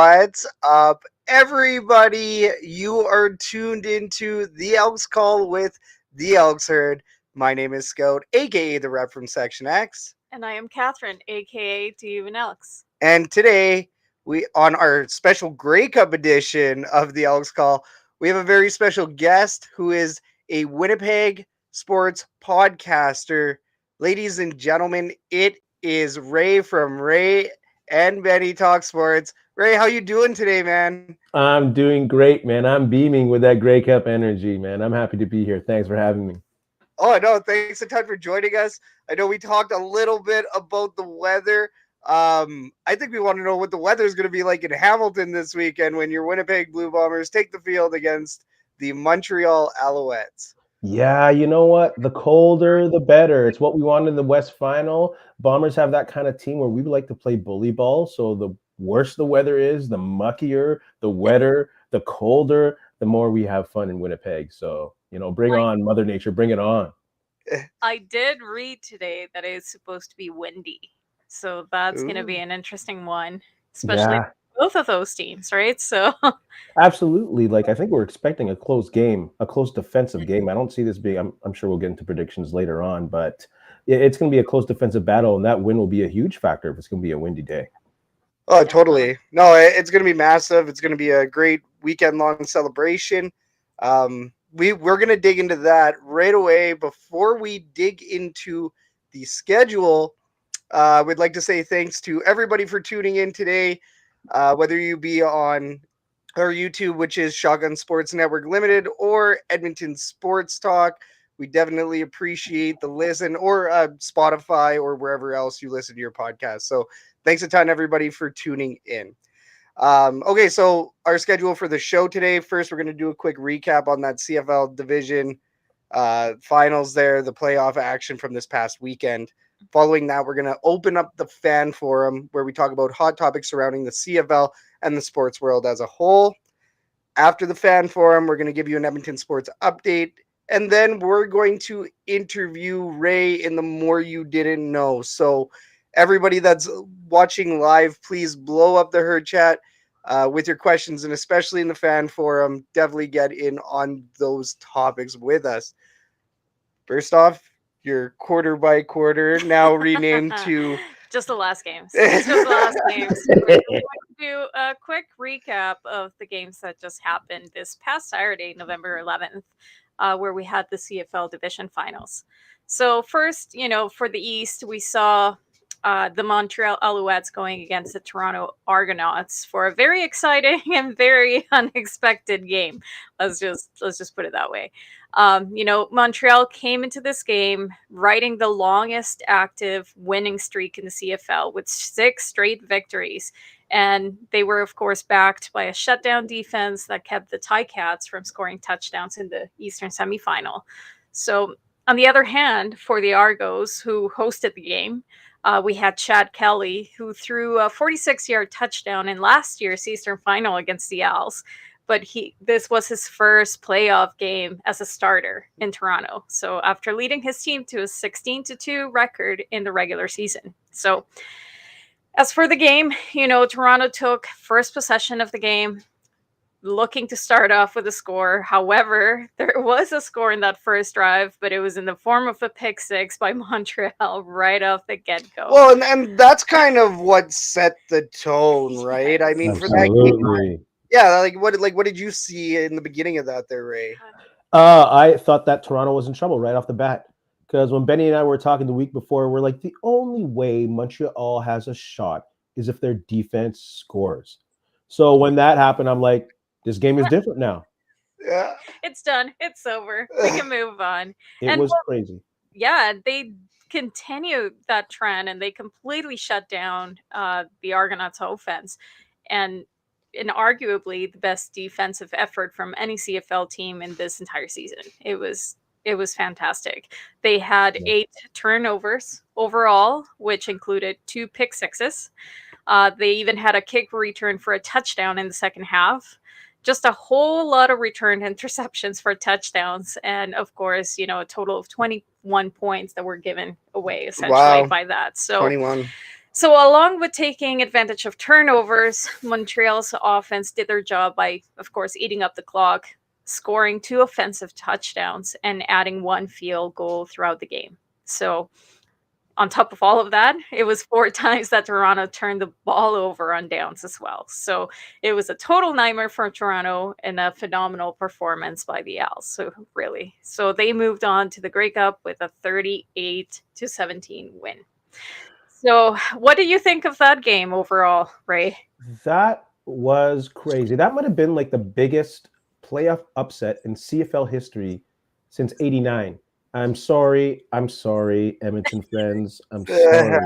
What's up, everybody? You are tuned into the Elks Call with the Elks Herd. My name is Scout, aka the rep from Section X. And I am Catherine, aka Do You Even Elks? And today, on our special Grey Cup edition of the Elks Call, we have a very special guest who is a Winnipeg sports podcaster. Ladies and gentlemen, it is Ray from Ray and Benny Talk Sports. Ray, how you doing today, man? I'm doing great, man. I'm beaming with that Grey Cup energy, man. I'm happy to be here. Thanks for having me. Oh, no, thanks a ton for joining us. I know we talked a little bit about the weather. I think we want to know what the weather is going to be like in Hamilton this weekend when your Winnipeg Blue Bombers take the field against the Montreal Alouettes. Yeah, you know what? The colder, the better. It's what we wanted in the West Final. Bombers have that kind of team where we like to play bully ball. So the worse the weather is, the muckier, the wetter, the colder, the more we have fun in Winnipeg. So, bring on Mother Nature, bring it on. I did read today that it's supposed to be windy. So that's going to be an interesting one, especially both of those teams, right? So absolutely. I think we're expecting a close game, a close defensive game. I don't see this being, I'm sure we'll get into predictions later on, but it's going to be a close defensive battle, and that win will be a huge factor if it's going to be a windy day. Oh, totally. No, it's going to be massive. It's going to be a great weekend-long celebration. We're going to dig into that right away. Before we dig into the schedule, we'd like to say thanks to everybody for tuning in today, whether you be on our YouTube, which is Shotgun Sports Network Limited, or Edmonton Sports Talk. We definitely appreciate the listen, or Spotify, or wherever else you listen to your podcast. So thanks a ton, everybody, for tuning in. Okay, so our schedule for the show today. First, we're going to do a quick recap on that CFL Division Finals there, the playoff action from this past weekend. Following that, we're going to open up the fan forum where we talk about hot topics surrounding the CFL and the sports world as a whole. After the fan forum, we're going to give you an Edmonton sports update. And then we're going to interview Ray in the More You Didn't Know. So everybody that's watching live, please blow up the Herd chat with your questions, and especially in the fan forum, definitely get in on those topics with us. First off, your quarter by quarter, now renamed to just the last games. It's just the last games. We're going to do a quick recap of the games that just happened this past Saturday, November 11th, where we had the CFL Division Finals. So first, for the East, we saw the Montreal Alouettes going against the Toronto Argonauts for a very exciting and very unexpected game. Let's just put it that way. Montreal came into this game riding the longest active winning streak in the CFL with 6 straight victories. And they were, of course, backed by a shutdown defense that kept the Ticats from scoring touchdowns in the Eastern semifinal. So, on the other hand, for the Argos, who hosted the game, we had Chad Kelly, who threw a 46-yard touchdown in last year's Eastern Final against the Elks. But this was his first playoff game as a starter in Toronto. So after leading his team to a 16-2 record in the regular season. So as for the game, Toronto took first possession of the game, looking to start off with a score. However, there was a score in that first drive, but it was in the form of a pick six by Montreal right off the get-go. Well, and that's kind of what set the tone, right? I mean, absolutely. For that game, yeah, what did you see in the beginning of that there, Ray? I thought that Toronto was in trouble right off the bat. Because when Benny and I were talking the week before, we're like, the only way Montreal has a shot is if their defense scores. So when that happened, I'm like, this game is different now. Yeah. It's done. It's over. We can move on. It was crazy. Yeah, they continued that trend, and they completely shut down the Argonauts' offense. And arguably the best defensive effort from any CFL team in this entire season. It was fantastic. They had 8 turnovers overall, which included 2 pick sixes. They even had a kick return for a touchdown in the second half. Just a whole lot of returned interceptions for touchdowns. And of course, a total of 21 points that were given away essentially by that. So 21. So along with taking advantage of turnovers, Montreal's offense did their job by, of course, eating up the clock, scoring 2 offensive touchdowns, and adding 1 field goal throughout the game. So on top of all of that, it was 4 times that Toronto turned the ball over on downs as well. So it was a total nightmare for Toronto and a phenomenal performance by the Elks. So really, so they moved on to the Grey Cup with a 38-17 win. So what do you think of that game overall, Ray? That was crazy. That might have been like the biggest playoff upset in CFL history since '89. I'm sorry, Edmonton friends. I'm sorry.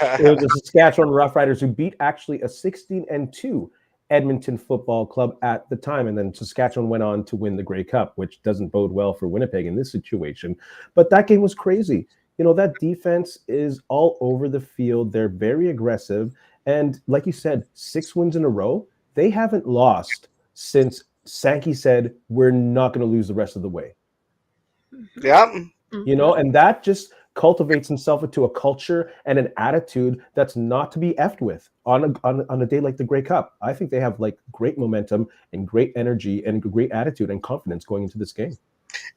It was the Saskatchewan Roughriders who beat actually a 16-2 Edmonton Football Club at the time. And then Saskatchewan went on to win the Grey Cup, which doesn't bode well for Winnipeg in this situation. But that game was crazy. You know, that defense is all over the field. They're very aggressive. And like you said, 6 wins in a row. They haven't lost since Sankey said, we're not going to lose the rest of the way. Yeah. You know, and that just cultivates himself into a culture and an attitude that's not to be effed with on a day like the Grey Cup. I think they have like great momentum and great energy and great attitude and confidence going into this game.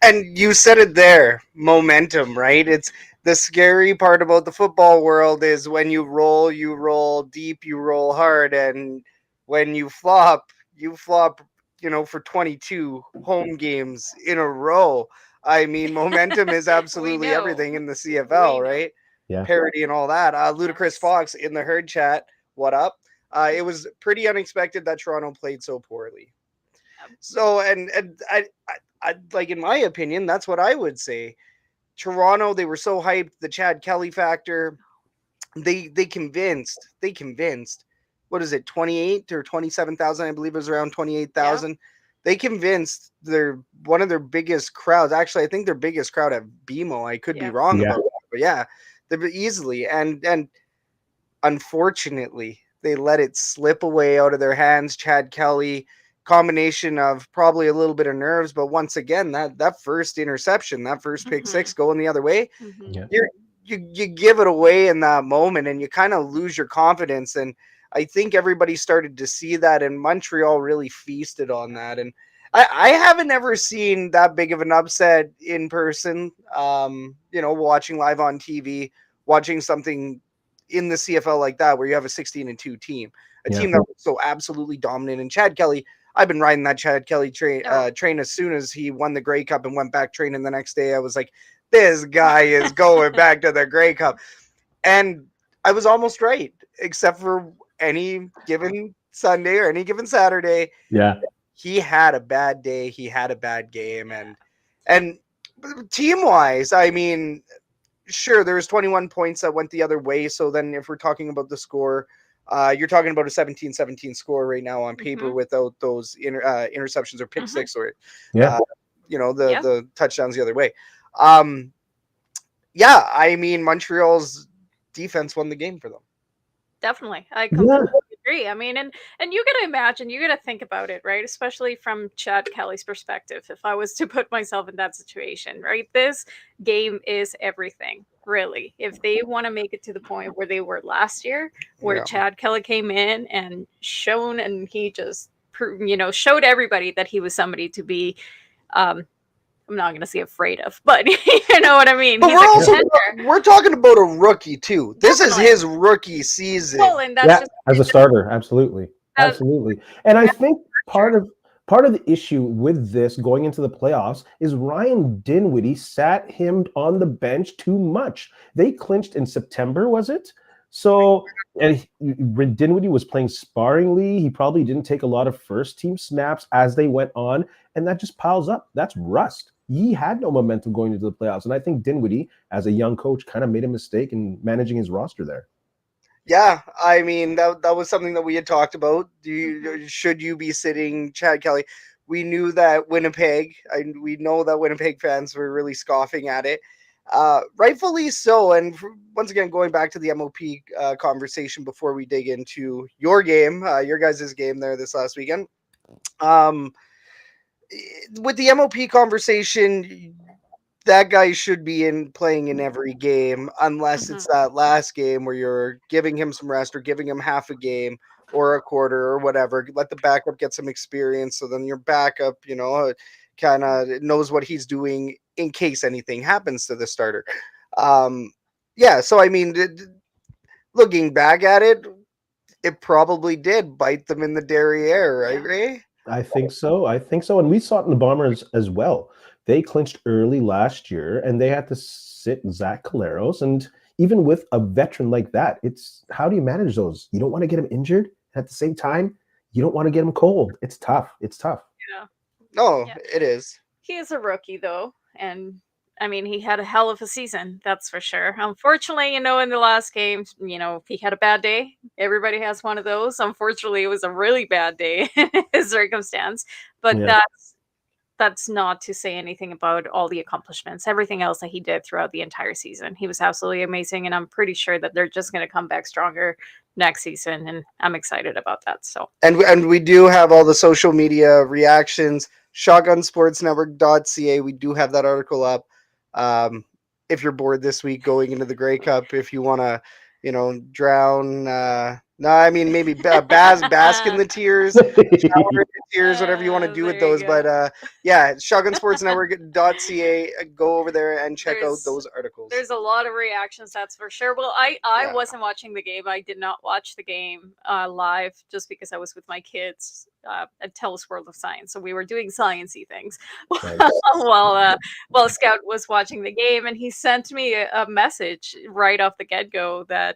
And you said it there, momentum, right? It's the scary part about the football world is when you roll deep, you roll hard. And when you flop, you know, for 22 home games in a row. I mean, momentum is absolutely everything in the CFL, right? Yeah. Parity and all that. Ludicrous Fox in the Herd chat, what up? It was pretty unexpected that Toronto played so poorly. So, and I like, in my opinion, that's what I would say. Toronto, they were so hyped, the Chad Kelly factor. They convinced. What is it, 28 or 27,000? I believe it was around 28,000. Yeah. They convinced one of their biggest crowds. Actually, I think their biggest crowd at BMO. I could be wrong about that, but yeah, they're easily. And unfortunately, they let it slip away out of their hands. Chad Kelly, combination of probably a little bit of nerves, but once again, that first interception, that first pick six going the other way, you give it away in that moment, and you kind of lose your confidence. And I think everybody started to see that, and Montreal really feasted on that. And I haven't ever seen that big of an upset in person. You know, watching live on TV, watching something in the CFL like that, where you have a 16-2 team, team that was so absolutely dominant. And Chad Kelly, I've been riding that Chad Kelly train as soon as he won the Grey Cup and went back training the next day. I was like, this guy is going back to the Grey Cup. And I was almost right, except for any given Sunday or any given Saturday. Yeah. He had a bad day. He had a bad game. And team-wise, I mean, sure, there was 21 points that went the other way. So then if we're talking about the score, you're talking about a 17-17 score right now on paper without those interceptions or pick six or, you know, the touchdowns the other way. Yeah, I mean, Montreal's defense won the game for them. Definitely. I completely agree. I mean, and you gotta imagine, you gotta think about it, right? Especially from Chad Kelly's perspective. If I was to put myself in that situation, right? This game is everything, really. If they want to make it to the point where they were last year, where Chad Kelly came in and he just, you know, showed everybody that he was somebody to be, I'm not going to say afraid of, but you know what I mean. But we're talking about a rookie too. This is his rookie season. Well, and that's just as a starter, absolutely. And I think part of the issue with this going into the playoffs is Ryan Dinwiddie sat him on the bench too much. They clinched in September, was it? So, and Dinwiddie was playing sparingly. He probably didn't take a lot of first team snaps as they went on, and that just piles up. That's rust. He had no momentum going into the playoffs, and I think Dinwiddie, as a young coach, kind of made a mistake in managing his roster there. Yeah, I mean, that was something that we had talked about. Should you be sitting Chad Kelly? We knew that we know that Winnipeg fans were really scoffing at it. Rightfully so. And once again, going back to the MOP conversation before we dig into your game, your guys' game there this last weekend. With the MOP conversation, that guy should be playing in every game, unless it's that last game where you're giving him some rest or giving him half a game or a quarter or whatever. Let the backup get some experience, so then your backup, kind of knows what he's doing in case anything happens to the starter. Yeah, so I mean, looking back at it, it probably did bite them in the derriere, right, Ray? I think so. And we saw it in the Bombers as well. They clinched early last year, and they had to sit Zach Collaros. And even with a veteran like that, it's how do you manage those? You don't want to get him injured. At the same time, you don't want to get him cold. It's tough. Yeah. No, it is. He is a rookie, though. And, I mean, he had a hell of a season, that's for sure. Unfortunately, in the last game, he had a bad day. Everybody has one of those. Unfortunately, it was a really bad day in his circumstance. But that's not to say anything about all the accomplishments, everything else that he did throughout the entire season. He was absolutely amazing, and I'm pretty sure that they're just going to come back stronger next season, and I'm excited about that. So, and we do have all the social media reactions, shotgunsportsnetwork.ca. We do have that article up. If you're bored this week going into the Grey Cup, if you want to, drown. No, I mean maybe bask in the tears, shower in the tears, whatever you want to do with those. But yeah, shotgunsportsnetwork.ca. Go over there and check out those articles. There's a lot of reactions, that's for sure. Well, I wasn't watching the game. I did not watch the game live just because I was with my kids at TELUS World of Science. So we were doing sciencey things while Scout was watching the game, and he sent me a message right off the get-go that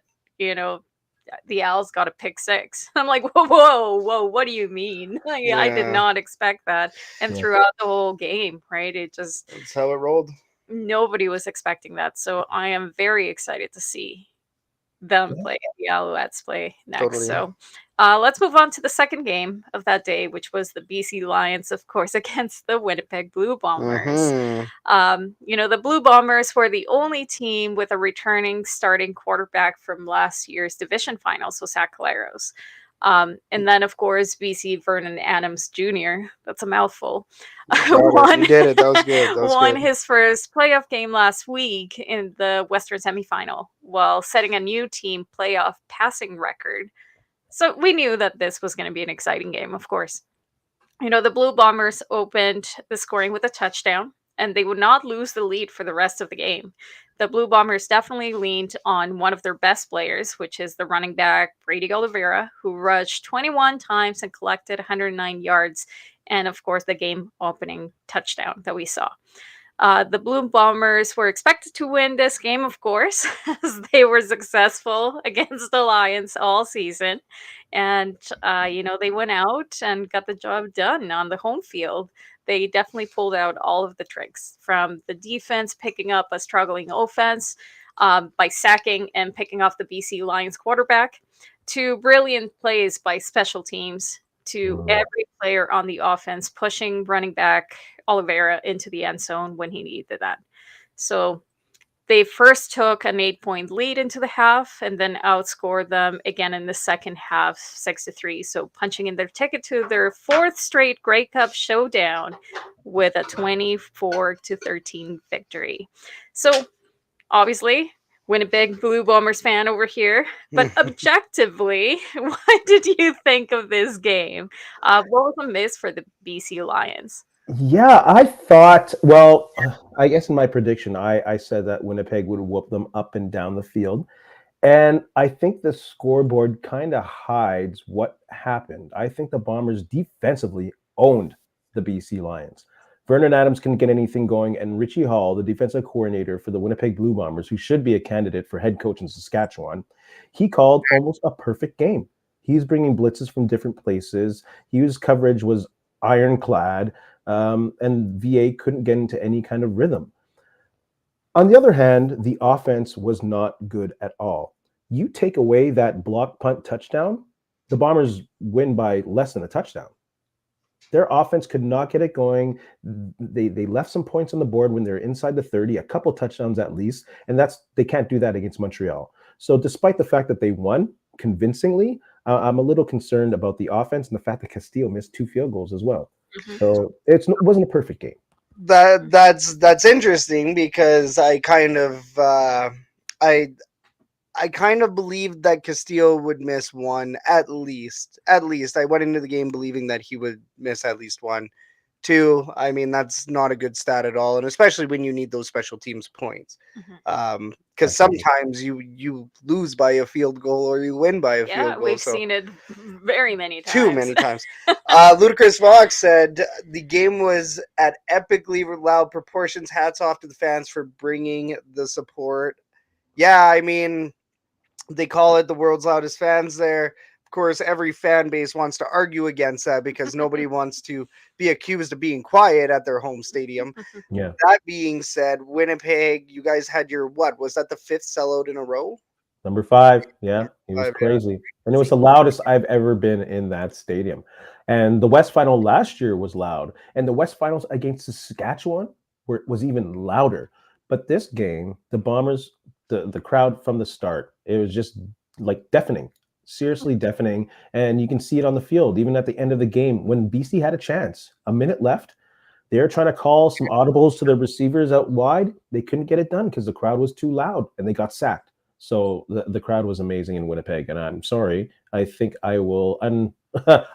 the Owls got a pick 6. I'm like, whoa, what do you mean? I did not expect that. And throughout the whole game, right, that's how it rolled. Nobody was expecting that. So I am very excited to see them play, the Alouettes play next. Totally. So let's move on to the second game of that day, which was the BC Lions, of course, against the Winnipeg Blue Bombers. The Blue Bombers were the only team with a returning starting quarterback from last year's division final, so Zach Collaros. And then, of course, BC Vernon Adams Jr. That's a mouthful. You did it. That was good. Won his first playoff game last week in the Western semifinal while setting a new team playoff passing record. So we knew that this was going to be an exciting game, of course. The Blue Bombers opened the scoring with a touchdown, and they would not lose the lead for the rest of the game. The Blue Bombers definitely leaned on one of their best players, which is the running back Brady Oliveira, who rushed 21 times and collected 109 yards, and of course the game-opening touchdown that we saw. The Blue Bombers were expected to win this game, of course, as they were successful against the Lions all season. And, they went out and got the job done on the home field. They definitely pulled out all of the tricks, from the defense picking up a struggling offense by sacking and picking off the BC Lions quarterback, to brilliant plays by special teams, to every player on the offense pushing running back Oliveira into the end zone when he needed that. So they first took an 8-point lead into the half and then outscored them again in the second half 6-3. So punching in their ticket to their 4th straight Grey Cup showdown with a 24-13 victory. So obviously, Winnipeg Blue Bombers fan over here, but objectively, what did you think of this game? What was a miss for the BC Lions? Yeah, I thought, well, I guess in my prediction, I said that Winnipeg would whoop them up and down the field. And I think the scoreboard kind of hides what happened. I think the Bombers defensively owned the BC Lions. Vernon Adams couldn't get anything going, and Richie Hall, the defensive coordinator for the Winnipeg Blue Bombers, who should be a candidate for head coach in Saskatchewan, he called almost a perfect game. He's bringing blitzes from different places. His coverage was ironclad. And VA couldn't get into any kind of rhythm. On the other hand, the offense was not good at all. You take away that block punt touchdown, the Bombers win by less than a touchdown. Their offense could not get it going. They left some points on the board when they're inside the 30, a couple touchdowns at least, and they can't do that against Montreal. So despite the fact that they won convincingly, I'm a little concerned about the offense and the fact that Castillo missed 2 field goals as well. So it wasn't a perfect game. that's interesting because I kind of I kind of believed that Castillo would miss one at least. At least I went into the game believing that he would miss at least one. Two, I mean, that's not a good stat at all, and especially when you need those special teams points. Mhm. Because sometimes you lose by a field goal or you win by a Yeah, field goal. we've So seen it very many times. too many times. Ludicrous Fox said the game was at epically loud proportions. Hats off to the fans for bringing the support. Yeah, I mean, they call it the world's loudest fans there. Of course, every fan base wants to argue against that because nobody wants to be accused of being quiet at their home stadium. Yeah. That being said, Winnipeg, you guys had your what? Was that the 5th sellout in a row? Number 5. Yeah, it was 5, crazy. And it was the loudest I've ever been in that stadium. And the West Final last year was loud. And the West Finals against Saskatchewan was even louder. But this game, the Bombers, the crowd from the start, it was just like deafening, seriously deafening. And you can see it on the field, even at the end of the game when BC had a chance, a minute left. They were trying to call some audibles to the receivers out wide. They couldn't get it done because the crowd was too loud and they got sacked. So the crowd was amazing in Winnipeg. And I'm sorry. I think I will. You know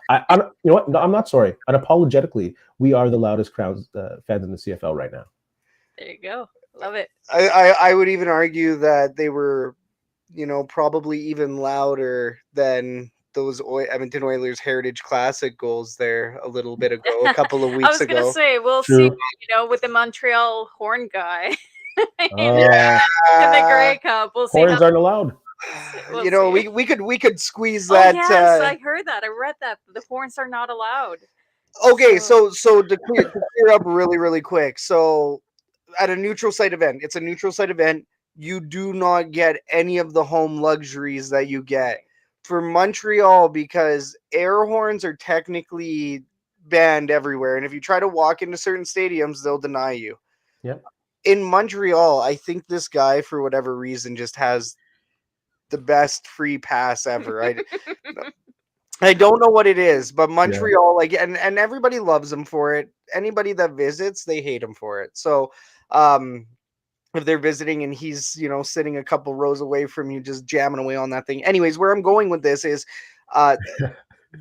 what? No, I'm not sorry. Unapologetically, we are the loudest fans in the CFL right now. There you go. Love it. I would even argue that they were, probably even louder than those Edmonton Oilers Heritage Classic goals there a little bit ago, a couple of I weeks was gonna ago. say we'll see. With the Montreal horn guy. Yeah. In the Grey Cup, we'll see. Horns aren't allowed. We'll see. we could squeeze Oh that. yes, I heard that. I read that the horns are not allowed. Okay, so to clear up really, really quick. So at a neutral site event, it's a neutral site event. You do not get any of the home luxuries that you get for Montreal because air horns are technically banned everywhere. And if you try to walk into certain stadiums, they'll deny you. Yep. In Montreal, I think this guy, for whatever reason, just has the best free pass ever. I don't know what it is, but Montreal, and everybody loves him for it. Anybody that visits, they hate him for it. So, if they're visiting and he's, sitting a couple rows away from you, just jamming away on that thing. Anyways, where I'm going with this is, no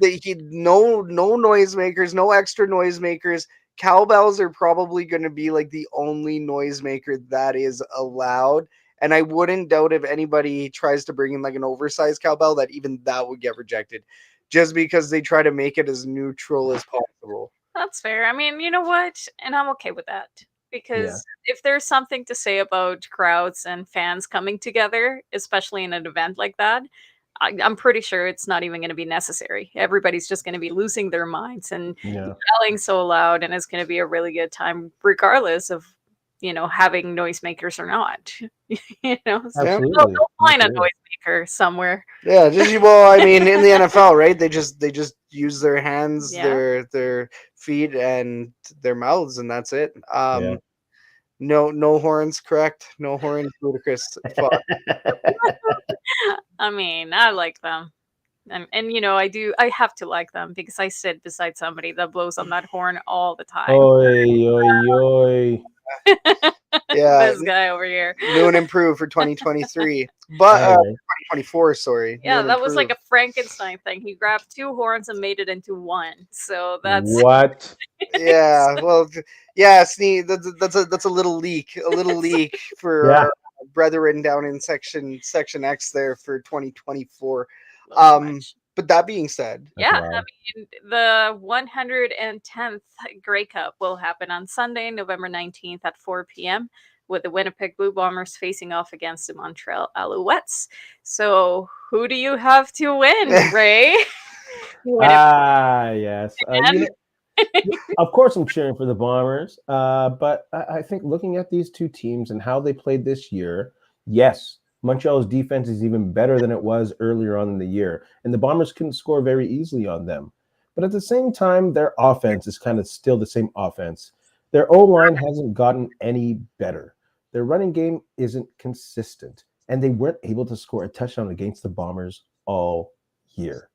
noisemakers, no extra noisemakers. Cowbells are probably going to be like the only noisemaker that is allowed. And I wouldn't doubt if anybody tries to bring in like an oversized cowbell that even that would get rejected just because they try to make it as neutral as possible. That's fair. I mean, you know what? And I'm okay with that because if there's something to say about crowds and fans coming together, especially in an event like that, I'm pretty sure it's not even going to be necessary. Everybody's just going to be losing their minds and yelling so loud, and it's going to be a really good time, regardless of having noisemakers or not. Absolutely. They'll find a noisemaker somewhere. Yeah, I mean, in the NFL, right? They just use their hands, their feet, and their mouths, and that's it. No horns, correct? No horns, ludicrous. I mean, I like them. And I have to like them because I sit beside somebody that blows on that horn all the time. Oi, oi, oi. Yeah, this guy over here. New and improved for 2023, but 2024. Sorry. Yeah, that was like a Frankenstein thing. He grabbed two horns and made it into one. So that's what? Yeah, well, yeah, Snee, that's a little leak, for our brethren down in section X there for 2024. But that being said, I mean, the 110th Grey Cup will happen on Sunday, November 19th at 4 p.m. with the Winnipeg Blue Bombers facing off against the Montreal Alouettes. So, who do you have to win, Ray? Yes. Of course, I'm cheering for the Bombers, but I think looking at these two teams and how they played this year, yes, Montreal's defense is even better than it was earlier on in the year, and the Bombers couldn't score very easily on them. But at the same time, their offense is kind of still the same offense. Their O-line hasn't gotten any better. Their running game isn't consistent, and they weren't able to score a touchdown against the Bombers all year.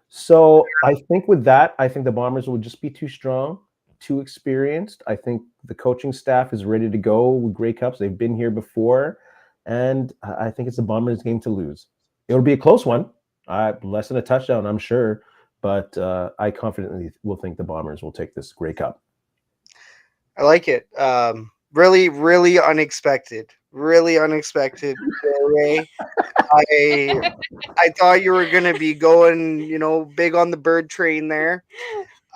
So I think with that, the Bombers would just be too strong. too experienced. I think the coaching staff is ready to go with Grey Cups. They've been here before, and I think it's the Bombers' game to lose. It'll be a close one, less than a touchdown, I'm sure, but I confidently will think the Bombers will take this Grey Cup. I like it. Really, really unexpected. Really unexpected. I thought you were gonna be going, big on the bird train there.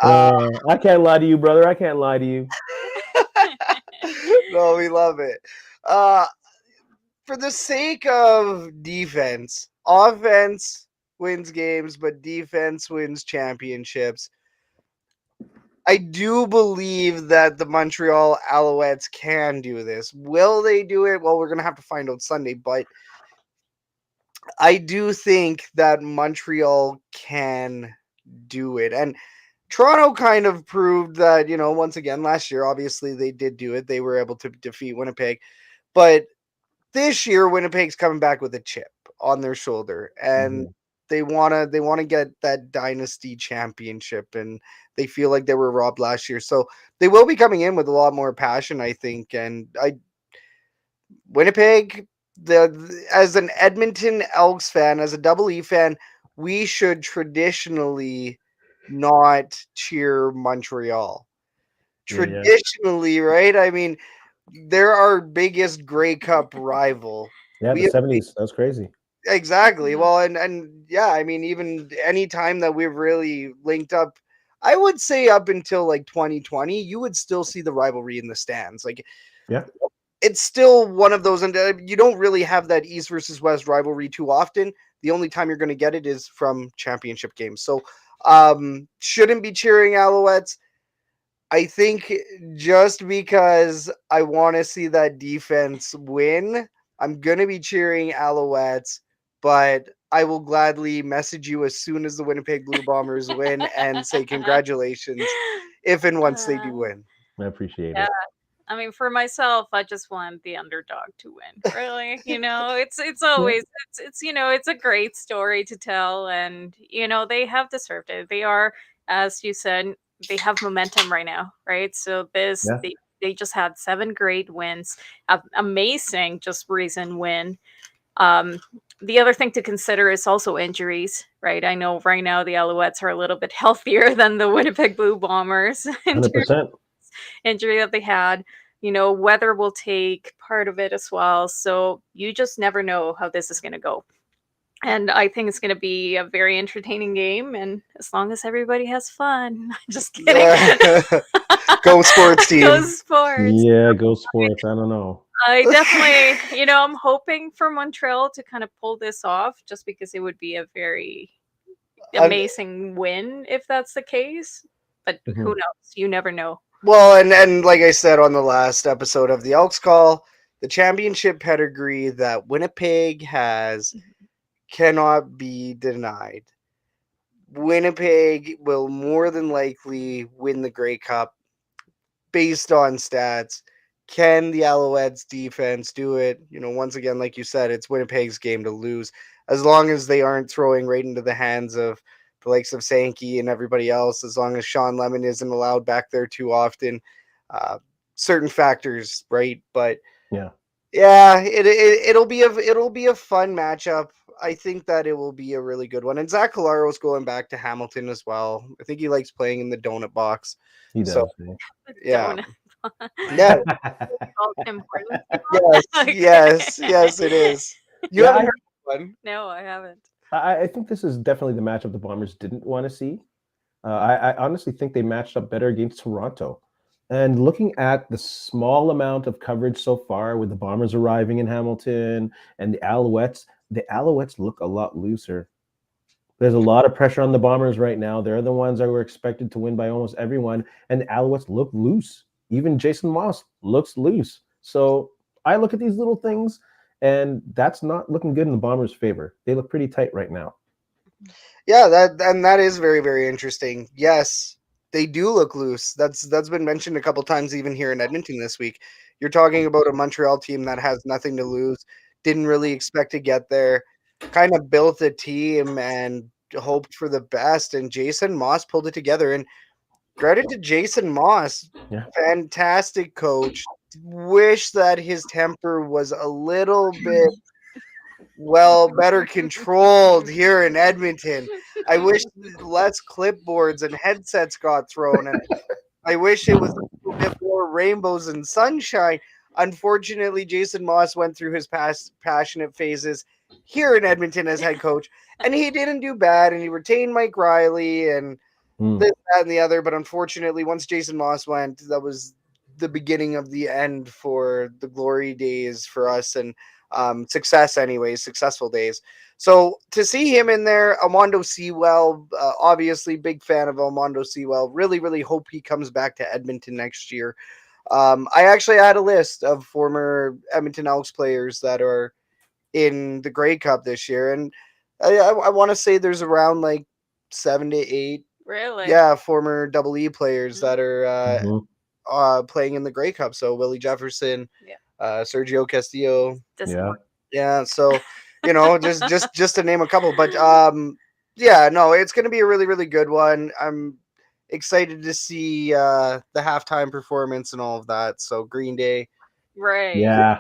I can't lie to you, brother. I can't lie to you. No, we love it. For the sake of defense, offense wins games, but defense wins championships. I do believe that the Montreal Alouettes can do this. Will they do it? Well, we're going to have to find out Sunday, but I do think that Montreal can do it. And Toronto kind of proved that, once again, last year, obviously they did do it. They were able to defeat Winnipeg. But this year, Winnipeg's coming back with a chip on their shoulder. And they want to get that Dynasty championship, and they feel like they were robbed last year. So they will be coming in with a lot more passion, I think. And Winnipeg, as an Edmonton Elks fan, as a Double E fan, we should traditionally not cheer Montreal. Traditionally, right? I mean, they're our biggest Grey Cup rival. Yeah, the 70s. That's crazy. Exactly. Well, and yeah, I mean, even any time that we've really linked up, I would say up until like 2020, you would still see the rivalry in the stands. Like, yeah, it's still one of those, and you don't really have that East versus West rivalry too often. The only time you're going to get it is from championship games. So, shouldn't be cheering Alouettes. I think just because I want to see that defense win, I'm going to be cheering Alouettes, but I will gladly message you as soon as the Winnipeg Blue Bombers win and say congratulations if and once they do win. I appreciate it. I mean, for myself, I just want the underdog to win. Really, it's always it's a great story to tell, and they have deserved it. They are, as you said, they have momentum right now, right? So they just had 7 great wins, amazing, just recent win. The other thing to consider is also injuries, right? I know right now the Alouettes are a little bit healthier than the Winnipeg Blue Bombers. 100%. Injury that they had. Weather will take part of it as well. So you just never know how this is going to go. And I think it's going to be a very entertaining game. And as long as everybody has fun. Just kidding. Yeah. Go sports team. Go sports. Yeah, go sports. I don't know. I definitely, I'm hoping for Montreal to kind of pull this off, just because it would be a very amazing win if that's the case. But who knows? You never know. Well, and like I said on the last episode of the Elks Call, the championship pedigree that Winnipeg has cannot be denied. Winnipeg will more than likely win the Grey Cup based on stats. Can the Alouettes defense do it? Once again, like you said, it's Winnipeg's game to lose. As long as they aren't throwing right into the hands of the likes of Sankey and everybody else, as long as Sean Lemon isn't allowed back there too often, certain factors, right? But it'll be a fun matchup. I think that it will be a really good one. And Zach Colaro's going back to Hamilton as well. I think he likes playing in the donut box. He does. So, yeah. Yeah. Yes, it is. You haven't heard one? No, I haven't. I think this is definitely the matchup the Bombers didn't want to see. I honestly think they matched up better against Toronto. And looking at the small amount of coverage so far with the Bombers arriving in Hamilton and the Alouettes look a lot looser. There's a lot of pressure on the Bombers right now. They're the ones that were expected to win by almost everyone. And the Alouettes look loose. Even Jason Moss looks loose. So I look at these little things, and that's not looking good in the Bombers' favor. They look pretty tight right now. Yeah, that is very, very interesting. Yes, they do look loose. That's been mentioned a couple times even here in Edmonton this week. You're talking about a Montreal team that has nothing to lose, didn't really expect to get there, kind of built a team and hoped for the best, and Jason Moss pulled it together. And credit to Jason Moss. Yeah. Fantastic coach. Wish that his temper was a little bit better controlled here in Edmonton. I wish less clipboards and headsets got thrown, and I wish it was a little bit more rainbows and sunshine. Unfortunately, Jason Moss went through his past passionate phases here in Edmonton as head coach, and he didn't do bad, and he retained Mike Riley and this, that, and the other. But unfortunately, once Jason Moss went, that was the beginning of the end for the glory days for us, and successful days. So to see him in there, Armando Sewell, obviously big fan of Armando Sewell. Really, really hope he comes back to Edmonton next year. I actually had a list of former Edmonton Elks players that are in the Grey Cup this year, and I want to say there's around like 7 to 8. Really? Yeah, former Double E players that are playing in the Grey Cup. So Willie Jefferson, Sergio Castillo. Yeah. So, just to name a couple, but it's going to be a really, really good one. I'm excited to see the halftime performance and all of that. So Green Day. Right. Yeah.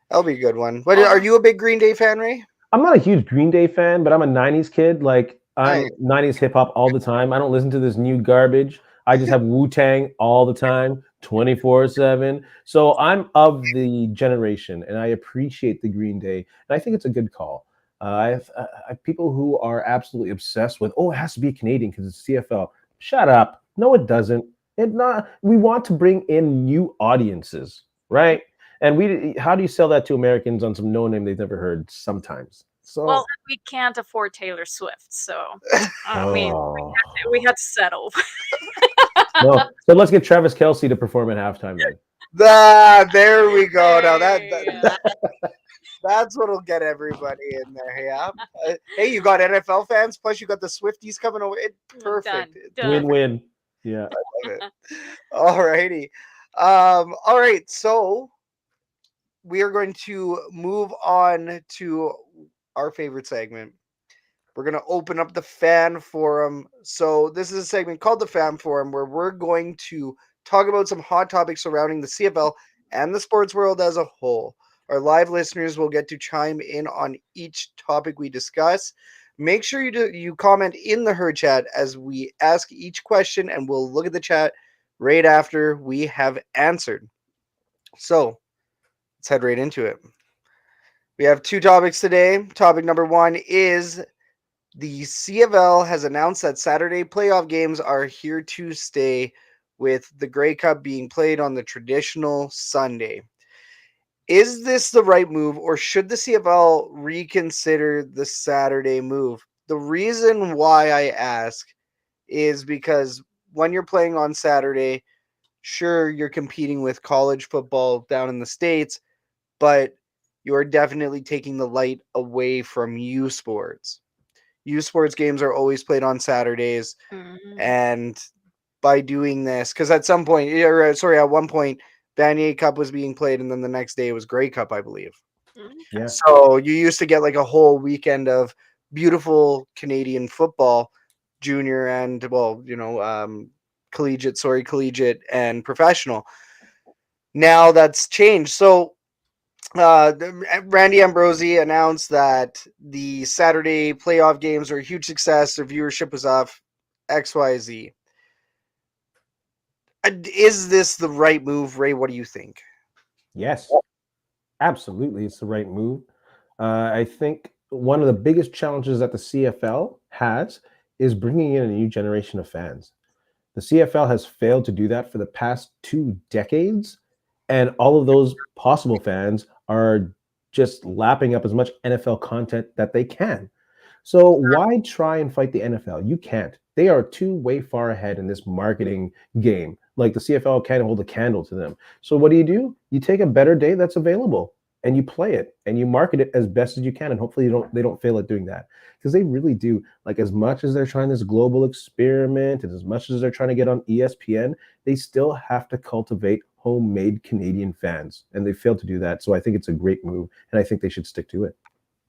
That'll be a good one. But are you a big Green Day fan, Ray? I'm not a huge Green Day fan, but I'm a 90s kid. Like, I'm 90s hip hop all the time. I don't listen to this new garbage. I just have Wu-Tang all the time, 24/7. So I'm of the generation, and I appreciate the Green Day, and I think it's a good call. I have people who are absolutely obsessed with, it has to be Canadian because it's CFL. Shut up. No, it doesn't. We want to bring in new audiences, right? And how do you sell that to Americans on some no-name they've never heard sometimes? So, well, we can't afford Taylor Swift, so we had to settle. No. So let's get Travis Kelce to perform at halftime then. There we go. Now that's what'll get everybody in there. Yeah. Hey, you got NFL fans, plus you got the Swifties coming over. Perfect. Done. Win-win. Yeah. I love it. All righty. All right. So we are going to move on to our favorite segment. We're going to open up the fan forum. So this is a segment called the fan forum where we're going to talk about some hot topics surrounding the CFL and the sports world as a whole. Our live listeners will get to chime in on each topic we discuss. Make sure you comment in the Herd chat as we ask each question, and we'll look at the chat right after we have answered. So let's head right into it. We have 2 topics today. Topic number 1 is the CFL has announced that Saturday playoff games are here to stay, with the Grey Cup being played on the traditional Sunday. Is this the right move, or should the CFL reconsider the Saturday move? The reason why I ask is because when you're playing on Saturday, sure, you're competing with college football down in the States, but you're definitely taking the light away from U Sports. U Sports games are always played on Saturdays, and by doing this, because at one point, Vanier Cup was being played, and then the next day it was Grey Cup, I believe. Yeah. So you used to get like a whole weekend of beautiful Canadian football, junior and collegiate and professional. Now that's changed. So Randy Ambrosie announced that the Saturday playoff games are a huge success. Their viewership was off XYZ. Is this the right move, Ray? What do you think? Yes, absolutely. It's the right move. I think one of the biggest challenges that the CFL has is bringing in a new generation of fans. The CFL has failed to do that for the past 2 decades, and all of those possible fans are just lapping up as much NFL content that they can. So why try and fight the NFL? You can't. They are way far ahead in this marketing game. Like, the CFL can't hold a candle to them. So what do? You take a better day that's available and you play it and you market it as best as you can. And hopefully they don't fail at doing that, because they really do. Like, as much as they're trying this global experiment and as much as they're trying to get on ESPN, they still have to cultivate homemade Canadian fans, and they failed to do that. So I think it's a great move, and I think they should stick to it.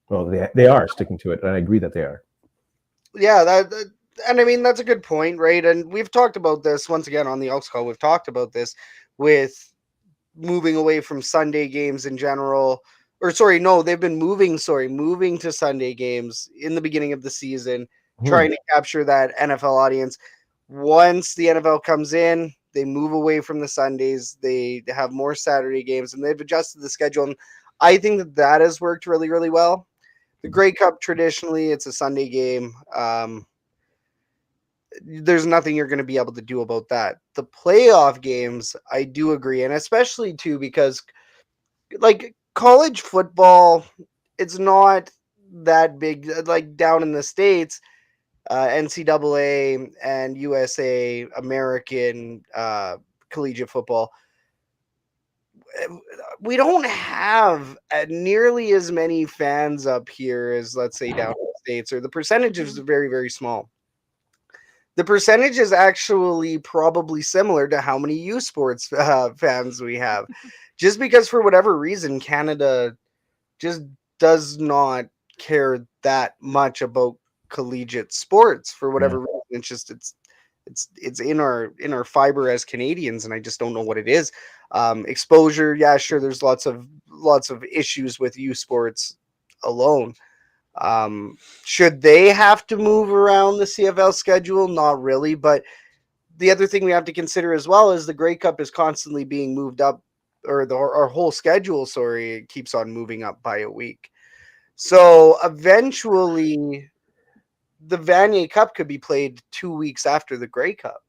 Well, they are sticking to it, and I agree that they are. Yeah, And I mean, that's a good point, right? And we've talked about this once again on the Elks Call. We've talked about this with moving away from Sunday games in general. Or sorry, no, they've been moving to Sunday games in the beginning of the season, trying to capture that NFL audience. Once the NFL comes in, they move away from the Sundays. They have more Saturday games, and they've adjusted the schedule. And I think that has worked really, really well. The Grey Cup, traditionally, it's a Sunday game. There's nothing you're going to be able to do about that. The playoff games, I do agree, and especially too because like college football, it's not that big. Like down in the States, NCAA and USA American collegiate football, we don't have nearly as many fans up here as, let's say, down in the States, or the percentage is very, very small. The percentage is actually probably similar to how many U Sports fans we have. Just because for whatever reason, Canada just does not care that much about collegiate sports for whatever reason. It's just it's in our fiber as Canadians, and I just don't know what it is. Exposure, yeah, sure. There's lots of issues with U Sports alone. Should they have to move around the CFL schedule? Not really, but the other thing we have to consider as well is the Grey Cup is constantly being moved up, or our whole schedule, sorry, keeps on moving up by a week. So eventually the Vanier Cup could be played 2 weeks after the Grey Cup.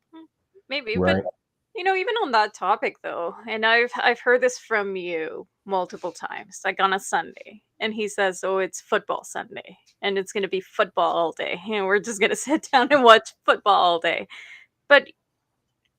Maybe, Right. but even on that topic though, and I've heard this from you multiple times, like on a Sunday, and he says, "Oh, it's football Sunday, and it's going to be football all day, and we're just going to sit down and watch football all day." But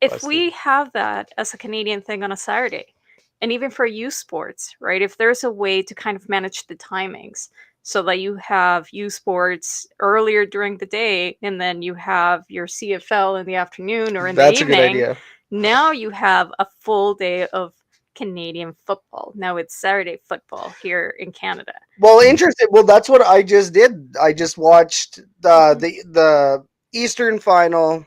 if we have that as a Canadian thing on a Saturday, and even for youth sports, right? If there's a way to kind of manage the timings so that you have youth sports earlier during the day, and then you have your CFL in the afternoon or in the That's a evening. good idea. Now you have a full day of Canadian football. Now it's Saturday football here in Canada. Well, interesting. Well, that's what I just did. I just watched the Eastern final,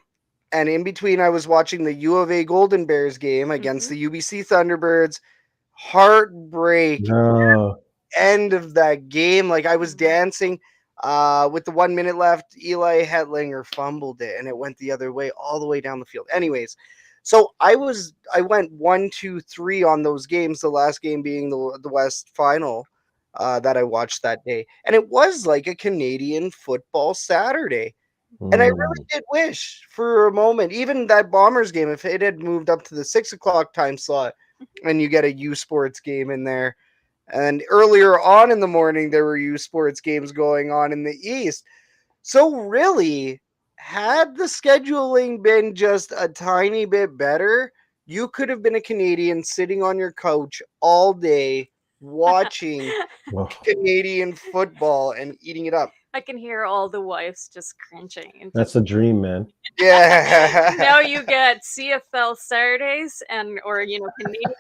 and in between I was watching the U of A Golden Bears game against the UBC Thunderbirds. Heartbreak. No. End of that game. Like, I was dancing with the 1 minute left. Eli Hetlinger fumbled it, and it went the other way all the way down the field. Anyways, so I went 1, 2, 3 on those games, the last game being the West final that I watched that day. And it was like a Canadian football Saturday. And I really did wish for a moment, even that Bombers game, if it had moved up to the 6 o'clock time slot and you get a U Sports game in there. And earlier on in the morning, there were U Sports games going on in the East. So really, had the scheduling been just a tiny bit better, you could have been a Canadian sitting on your couch all day watching Canadian football and eating it up. I can hear all the wives just cringing. And That's a dream, man. Yeah. now you get CFL Saturdays or Canadian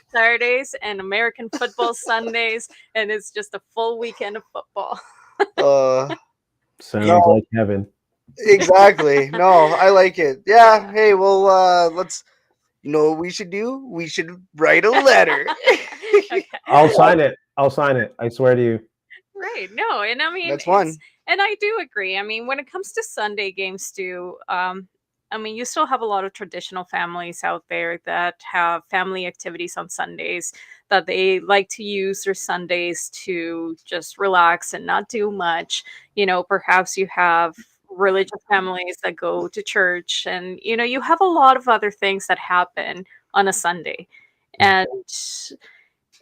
Saturdays and American football Sundays, and it's just a full weekend of football. Sounds like heaven. Exactly. No, I like it. Yeah. Hey, well, let's. You know what we should do? We should write a letter. Okay. I'll sign it. I swear to you. Right. No, and I mean, that's one. And I do agree. I mean, when it comes to Sunday games too, I mean, you still have a lot of traditional families out there that have family activities on Sundays that they like to use their Sundays to just relax and not do much. Perhaps you have religious families that go to church, and you have a lot of other things that happen on a Sunday. And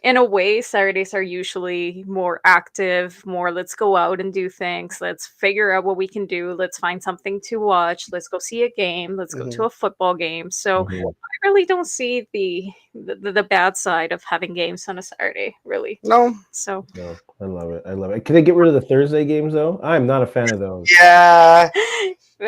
in a way, Saturdays are usually more active, more let's go out and do things. Let's figure out what we can do. Let's find something to watch. Let's go see a game. Let's go to a football game. So I really don't see the bad side of having games on a Saturday, really. No. So no, I love it. Can they get rid of the Thursday games though? I'm not a fan of those. Yeah.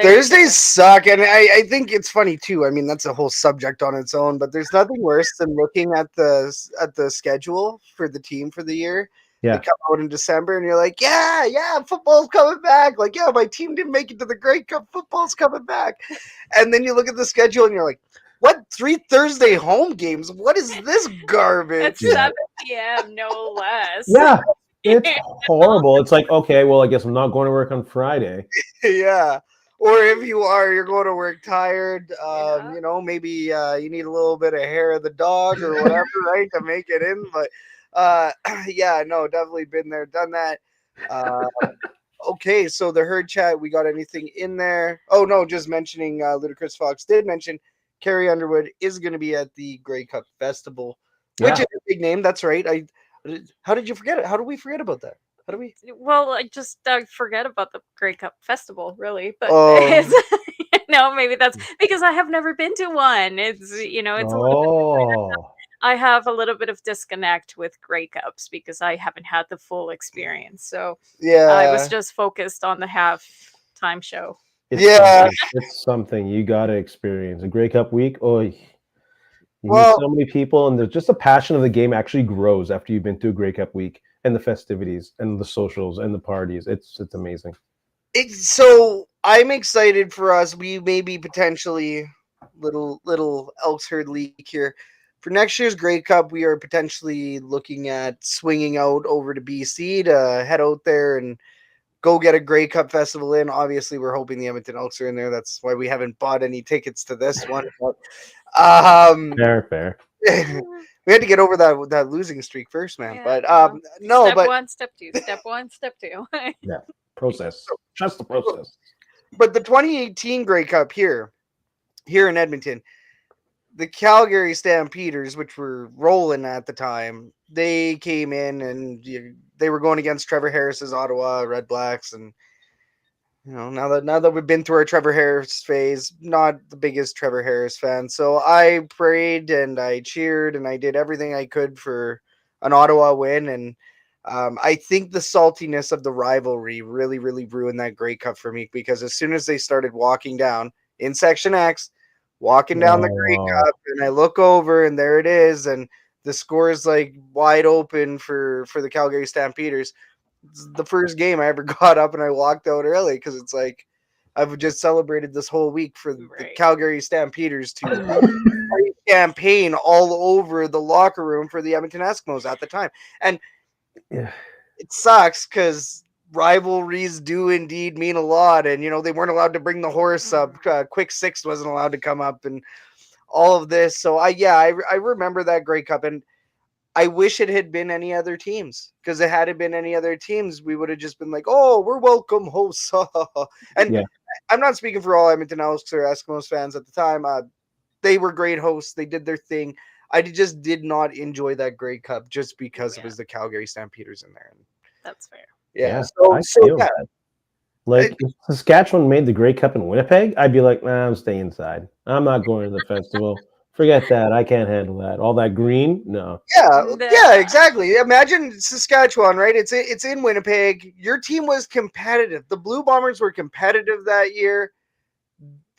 Thursdays suck, and I think it's funny too. I mean, that's a whole subject on its own, but there's nothing worse than looking at the schedule for the team for the year Yeah. They come out in December, and you're like, yeah, football's coming back. Like, yeah, my team didn't make it to the Grey Cup. Football's coming back. And then you look at the schedule, and you're like, what? 3 Thursday home games? What is this garbage? It's 7 p.m. no less. Yeah, it's horrible. It's like, okay, well, I guess I'm not going to work on Friday. Yeah. Or if you are, you're going to work tired. Yeah. You know, maybe you need a little bit of hair of the dog or whatever, right, to make it in. But yeah, no, definitely been there, done that. Okay, so the herd chat, we got anything in there? Oh no, just mentioning Ludacris Fox did mention Carrie Underwood is going to be at the Grey Cup Festival, which Yeah. is a big name. That's right. How did you forget it? How did we forget about that? How do we? Well, I just forget about the Grey Cup Festival, really. But Oh. no, maybe that's because I have never been to one. It's it's a little bit. I have a little bit of disconnect with Grey Cups because I haven't had the full experience. So Yeah, I was just focused on the halftime show. It's something you got to experience. A Grey Cup week, you meet so many people, and there's just a passion of the game actually grows after you've been through a Grey Cup week and the festivities and the socials and the parties. It's amazing. So I'm excited for us. We may be potentially little Elks Herd leak here. For next year's Grey Cup, we are potentially looking at swinging out over to BC to head out there and go get a Grey Cup festival in. Obviously, we're hoping the Edmonton Elks are in there. That's why we haven't bought any tickets to this one. But, Fair. we had to get over that losing streak first, man. Yeah, but no, step but 1, step 2, step 1, step 2. Yeah, process. Trust the process. But the 2018 Grey Cup here in Edmonton, the Calgary Stampeders, which were rolling at the time, they came in and they were going against Trevor Harris's Ottawa Red Blacks, and now that we've been through our Trevor Harris phase, not the biggest Trevor Harris fan. So I prayed and I cheered and I did everything I could for an Ottawa win, and I think the saltiness of the rivalry really, really ruined that Grey Cup for me, because as soon as they started walking down in Section X, walking down the Grey Cup, and I look over and there it is, and the score is like wide open for the Calgary Stampeders. It's the first game I ever got up and I walked out early, because it's like I've just celebrated this whole week for the Calgary Stampeders to campaign all over the locker room for the Edmonton Eskimos at the time. And it sucks because rivalries do indeed mean a lot, and they weren't allowed to bring the horse up. Quick Six wasn't allowed to come up, and all of this. So I remember that Grey Cup, and I wish it had been any other teams, because it had it been any other teams, we would have just been like, oh, we're welcome hosts. And I'm not speaking for all Edmonton Elks or Eskimos fans at the time. They were great hosts. They did their thing. I just did not enjoy that Grey Cup just because it was the Calgary Stampeders in there. That's fair. Yeah. Like, if Saskatchewan made the Grey Cup in Winnipeg, I'd be like, nah, I'm staying inside. I'm not going to the festival. Forget that. I can't handle that. All that green, no. Yeah, exactly. Imagine Saskatchewan, right? It's in Winnipeg. Your team was competitive. The Blue Bombers were competitive that year.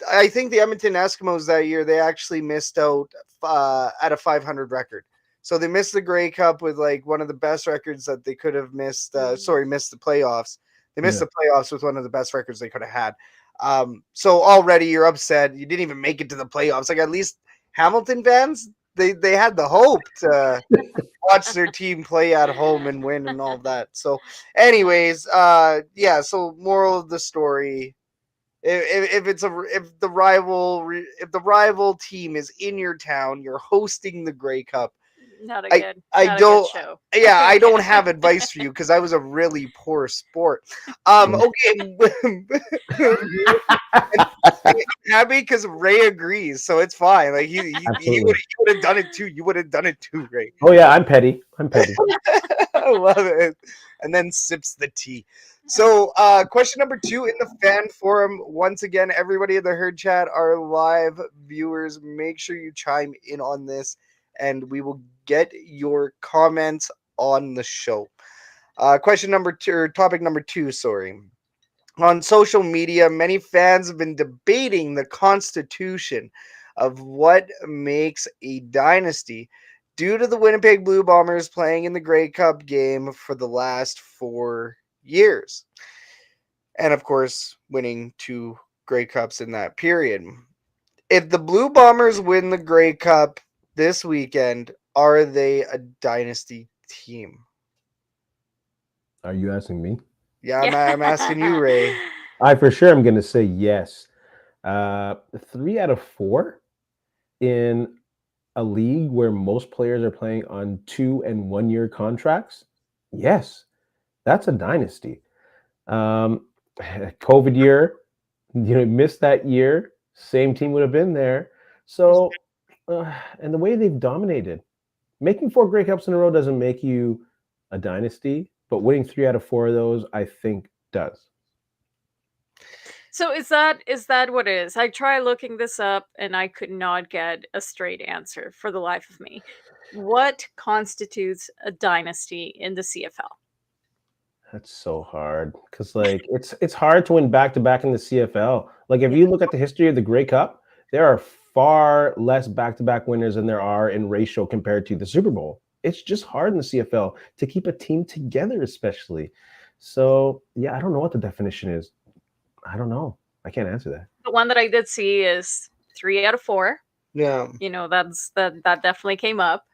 I think the Edmonton Eskimos that year, they actually missed out at a 500 record. So they missed the Grey Cup with like one of the best records that they could have missed. Missed the playoffs. They missed the playoffs with one of the best records they could have had. So already you're upset. You didn't even make it to the playoffs. Like, at least Hamilton fans, they had the hope to watch their team play at home and win and all of that. So anyways, so moral of the story, if the rival team is in your town, you're hosting the Grey Cup. Good show. Yeah, I don't have advice for you, because I was a really poor sport. Okay. Happy because Ray agrees, so it's fine. Like he would have done it too. You would have done it too, Ray. Oh yeah, I'm petty. I love it. And then sips the tea. So question number 2 in the fan forum. Once again, everybody in the herd chat, our live viewers, make sure you chime in on this, and we will get your comments on the show. Question number 2, or topic number 2, sorry. On social media, many fans have been debating the constitution of what makes a dynasty. due to the Winnipeg Blue Bombers playing in the Grey Cup game for the last 4 years. And of course, winning 2 Grey Cups in that period. If the Blue Bombers win the Grey Cup this weekend, are they a dynasty team? Are you asking me? Yeah, I'm asking you, Ray. I for sure am going to say yes. 3 out of 4 in a league where most players are playing on 2 and 1 year contracts. Yes, that's a dynasty. COVID year, missed that year. Same team would have been there. So, and the way they've dominated, making 4 Grey Cups in a row doesn't make you a dynasty, but winning 3 out of 4 of those, I think, does. So is that what it is? I tried looking this up and I could not get a straight answer for the life of me. What constitutes a dynasty in the CFL? That's so hard because, like, it's hard to win back-to-back in the CFL. Like, if you look at the history of the Grey Cup, there are far less back-to-back winners than there are in ratio compared to the Super Bowl. It's just hard in the CFL to keep a team together, especially. So, yeah, I don't know what the definition is. I don't know. I can't answer that. The one that I did see is 3 out of 4. Yeah. That definitely came up.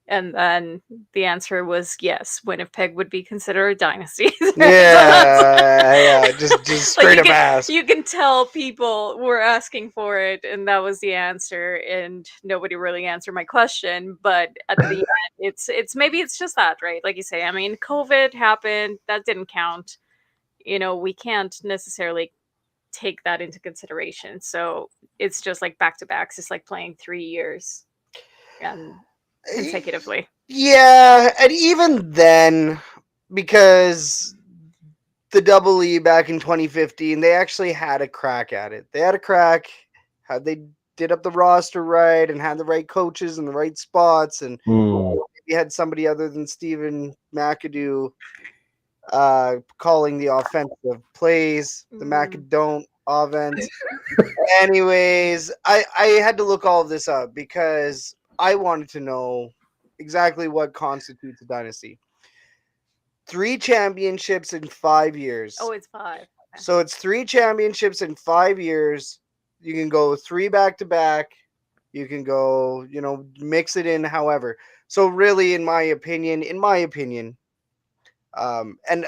And then the answer was yes, Winnipeg would be considered a dynasty. Yeah, just straight up ask. You can tell people were asking for it, and that was the answer, and nobody really answered my question. But at the end, it's maybe it's just that, right? Like you say, I mean, COVID happened, that didn't count. We can't necessarily take that into consideration. So it's just like back-to-backs, it's like playing 3 years and consecutively. Yeah, and even then, because the Double E back in 2015, they actually had a crack at it. They had a crack, how they did up the roster right and had the right coaches in the right spots, and maybe had somebody other than Stephen McAdoo calling the offensive plays, the McAdoo offense. Anyways, I had to look all of this up because I wanted to know exactly what constitutes a dynasty. 3 championships in 5 years. Oh, it's 5. So it's 3 championships in 5 years. You can go 3 back-to-back. You can go, mix it in however. So really, in my opinion, and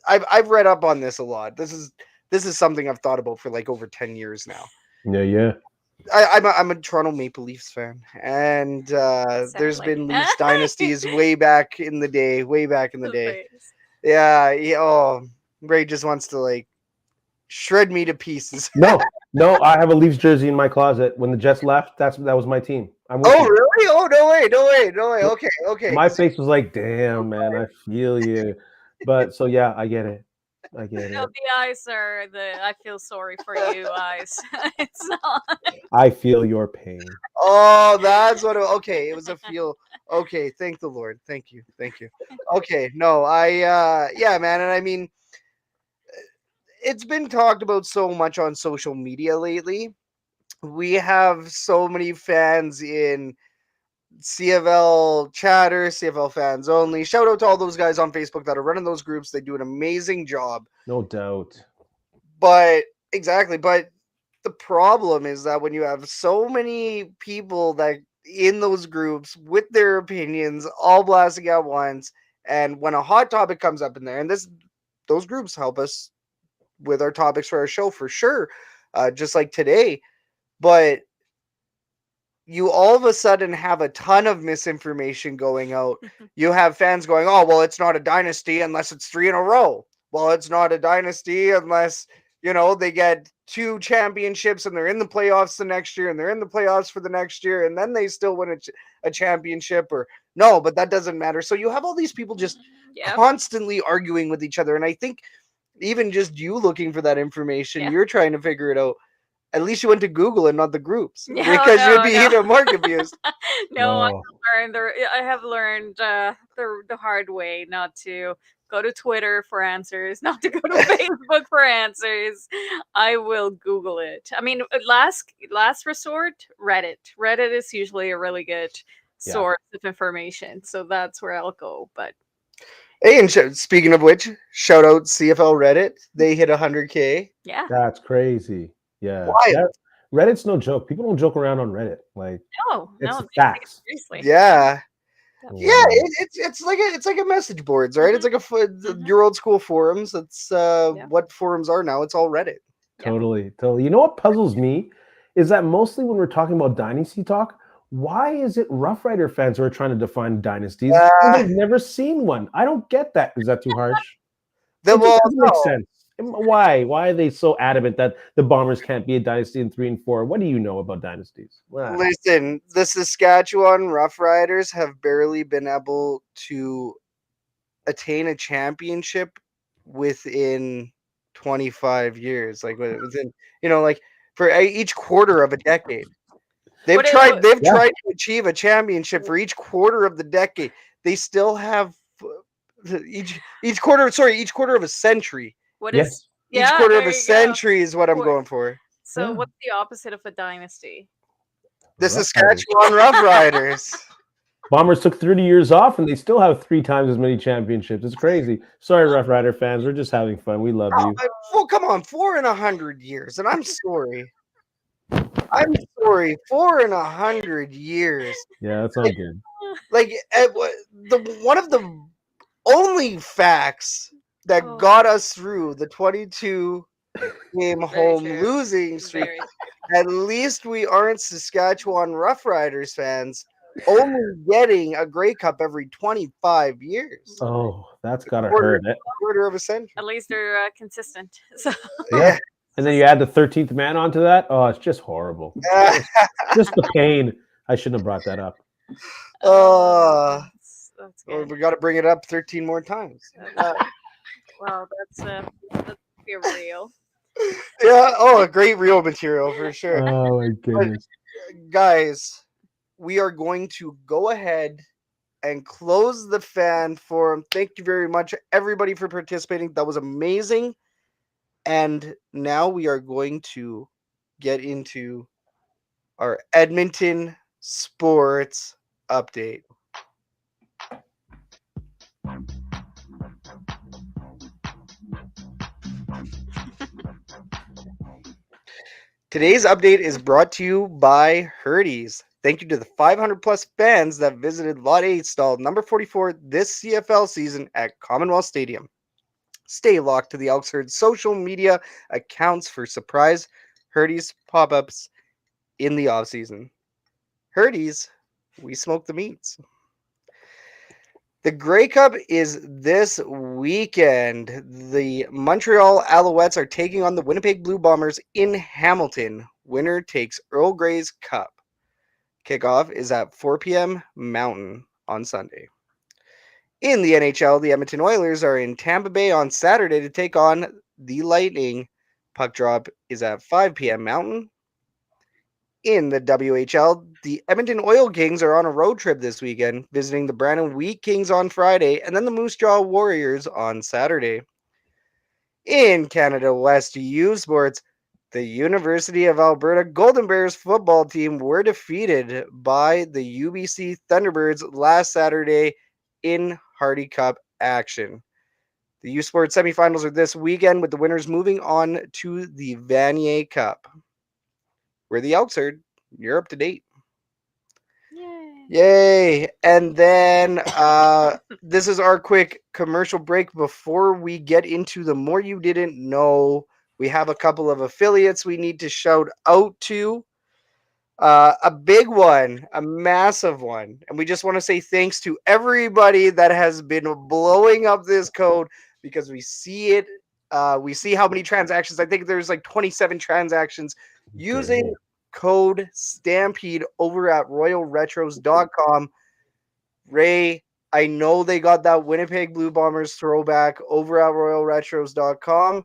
I've read up on this a lot. This is something I've thought about for like over 10 years now. Yeah. I'm a Toronto Maple Leafs fan, and there's been Leafs dynasties way back in the day. Yeah. Oh, Ray just wants to like shred me to pieces. No, I have a Leafs jersey in my closet. When the Jets left, that was my team. Really? Oh, no way. Okay. My face was like, damn, man, I feel you. But so yeah, I get it. The eyes are I feel sorry for you eyes. It's not. I feel your pain. Oh, that's what it was a feel. Okay, thank the Lord. Thank you. Okay, no, yeah, man, and I mean, it's been talked about so much on social media lately. We have so many fans in CFL chatter, CFL fans only. Shout out to all those guys on Facebook that are running those groups. They do an amazing job. No doubt. But the problem is that when you have so many people that in those groups with their opinions all blasting at once, and when a hot topic comes up in there, and those groups help us with our topics for our show for sure, just like today, but you all of a sudden have a ton of misinformation going out. You have fans going, oh, well, it's not a dynasty unless it's 3 in a row. Well, it's not a dynasty unless, they get 2 championships and they're in the playoffs the next year and they're in the playoffs for the next year and then they still win a championship, or no, but that doesn't matter. So you have all these people just constantly arguing with each other. And I think even just you looking for that information, you're trying to figure it out. At least you went to Google and not the groups, because you'd be even more confused. I have learned the hard way not to go to Twitter for answers, not to go to Facebook for answers. I will Google it. I mean, last resort, Reddit. Reddit is usually a really good source of information. So that's where I'll go. But Hey, and speaking of which, shout out CFL Reddit. They hit 100K. yeah, That's crazy. Yeah. Wild. Reddit's no joke. People don't joke around on Reddit. Like, no, it's they take it facts. seriously. Yeah. Definitely. Yeah, it's like a message boards, right? It's like your old school forums. It's what forums are now. It's all Reddit. Totally. You know what puzzles me is that mostly when we're talking about dynasty talk, why is it Rough Rider fans who are trying to define dynasties? They've never seen one. I don't get that. Is that too harsh? It doesn't make sense. Why? Why are they so adamant that the Bombers can't be a dynasty in 3 and 4? What do you know about dynasties? Wow. Listen, the Saskatchewan Rough Riders have barely been able to attain a championship within 25 years. Like within, like for each quarter of a decade. They've tried to achieve a championship for each quarter of the decade. They still have each quarter of a century. Each quarter of a century is what I'm going for. So what's the opposite of a dynasty? The Saskatchewan Rough Riders. Bombers took 30 years off and they still have 3 times as many championships. It's crazy. Sorry, Rough Rider fans. We're just having fun. We love you. Well, come on. 4 in 100 years. And I'm sorry. 4 in 100 years. Yeah, that's not good. Like one of the only facts that got us through the 22 game home losing streak. At least we aren't Saskatchewan Rough Riders fans, only getting a Grey Cup every 25 years. Oh, that's gotta hurt. Quarter of a century. At least they're consistent. So. Yeah. And then you add the 13th man onto that. Oh, it's just horrible. Just the pain. I shouldn't have brought that up. That's good. We got to bring it up 13 more times. Well, that's real. Yeah. Oh, great reel material for sure. Oh my goodness. But, guys, we are going to go ahead and close the fan forum. Thank you very much, everybody, for participating. That was amazing. And now we are going to get into our Edmonton sports update. Today's update is brought to you by Herdies. Thank you to the 500 plus fans that visited Lot 8 stall number 44 this CFL season at Commonwealth Stadium. Stay locked to the Elks Herd social media accounts for surprise Herdies pop-ups in the off-season. Herdies, we smoke the meats. The Grey Cup is this weekend. The Montreal Alouettes are taking on the Winnipeg Blue Bombers in Hamilton. Winner takes Earl Grey's Cup. Kickoff is at 4 p.m. Mountain on Sunday. In the NHL, the Edmonton Oilers are in Tampa Bay on Saturday to take on the Lightning. Puck drop is at 5 p.m. Mountain. In the WHL, the Edmonton Oil Kings are on a road trip this weekend, visiting the Brandon Wheat Kings on Friday and then the Moose Jaw Warriors on Saturday. In Canada West U Sports, the University of Alberta Golden Bears football team were defeated by the UBC Thunderbirds last Saturday in Hardy Cup action. The U Sports semifinals are this weekend, with the winners moving on to the Vanier Cup. We're the Elks Herd. You're up to date. Yay. And then this is our quick commercial break before we get into the more you didn't know. We have a couple of affiliates we need to shout out to. A big one, a massive one. And we just want to say thanks to everybody that has been blowing up this code, because we see it. We see how many transactions. I think there's like 27 transactions using code Stampede over at royalretros.com. Ray, I know they got that Winnipeg Blue Bombers throwback over at royalretros.com.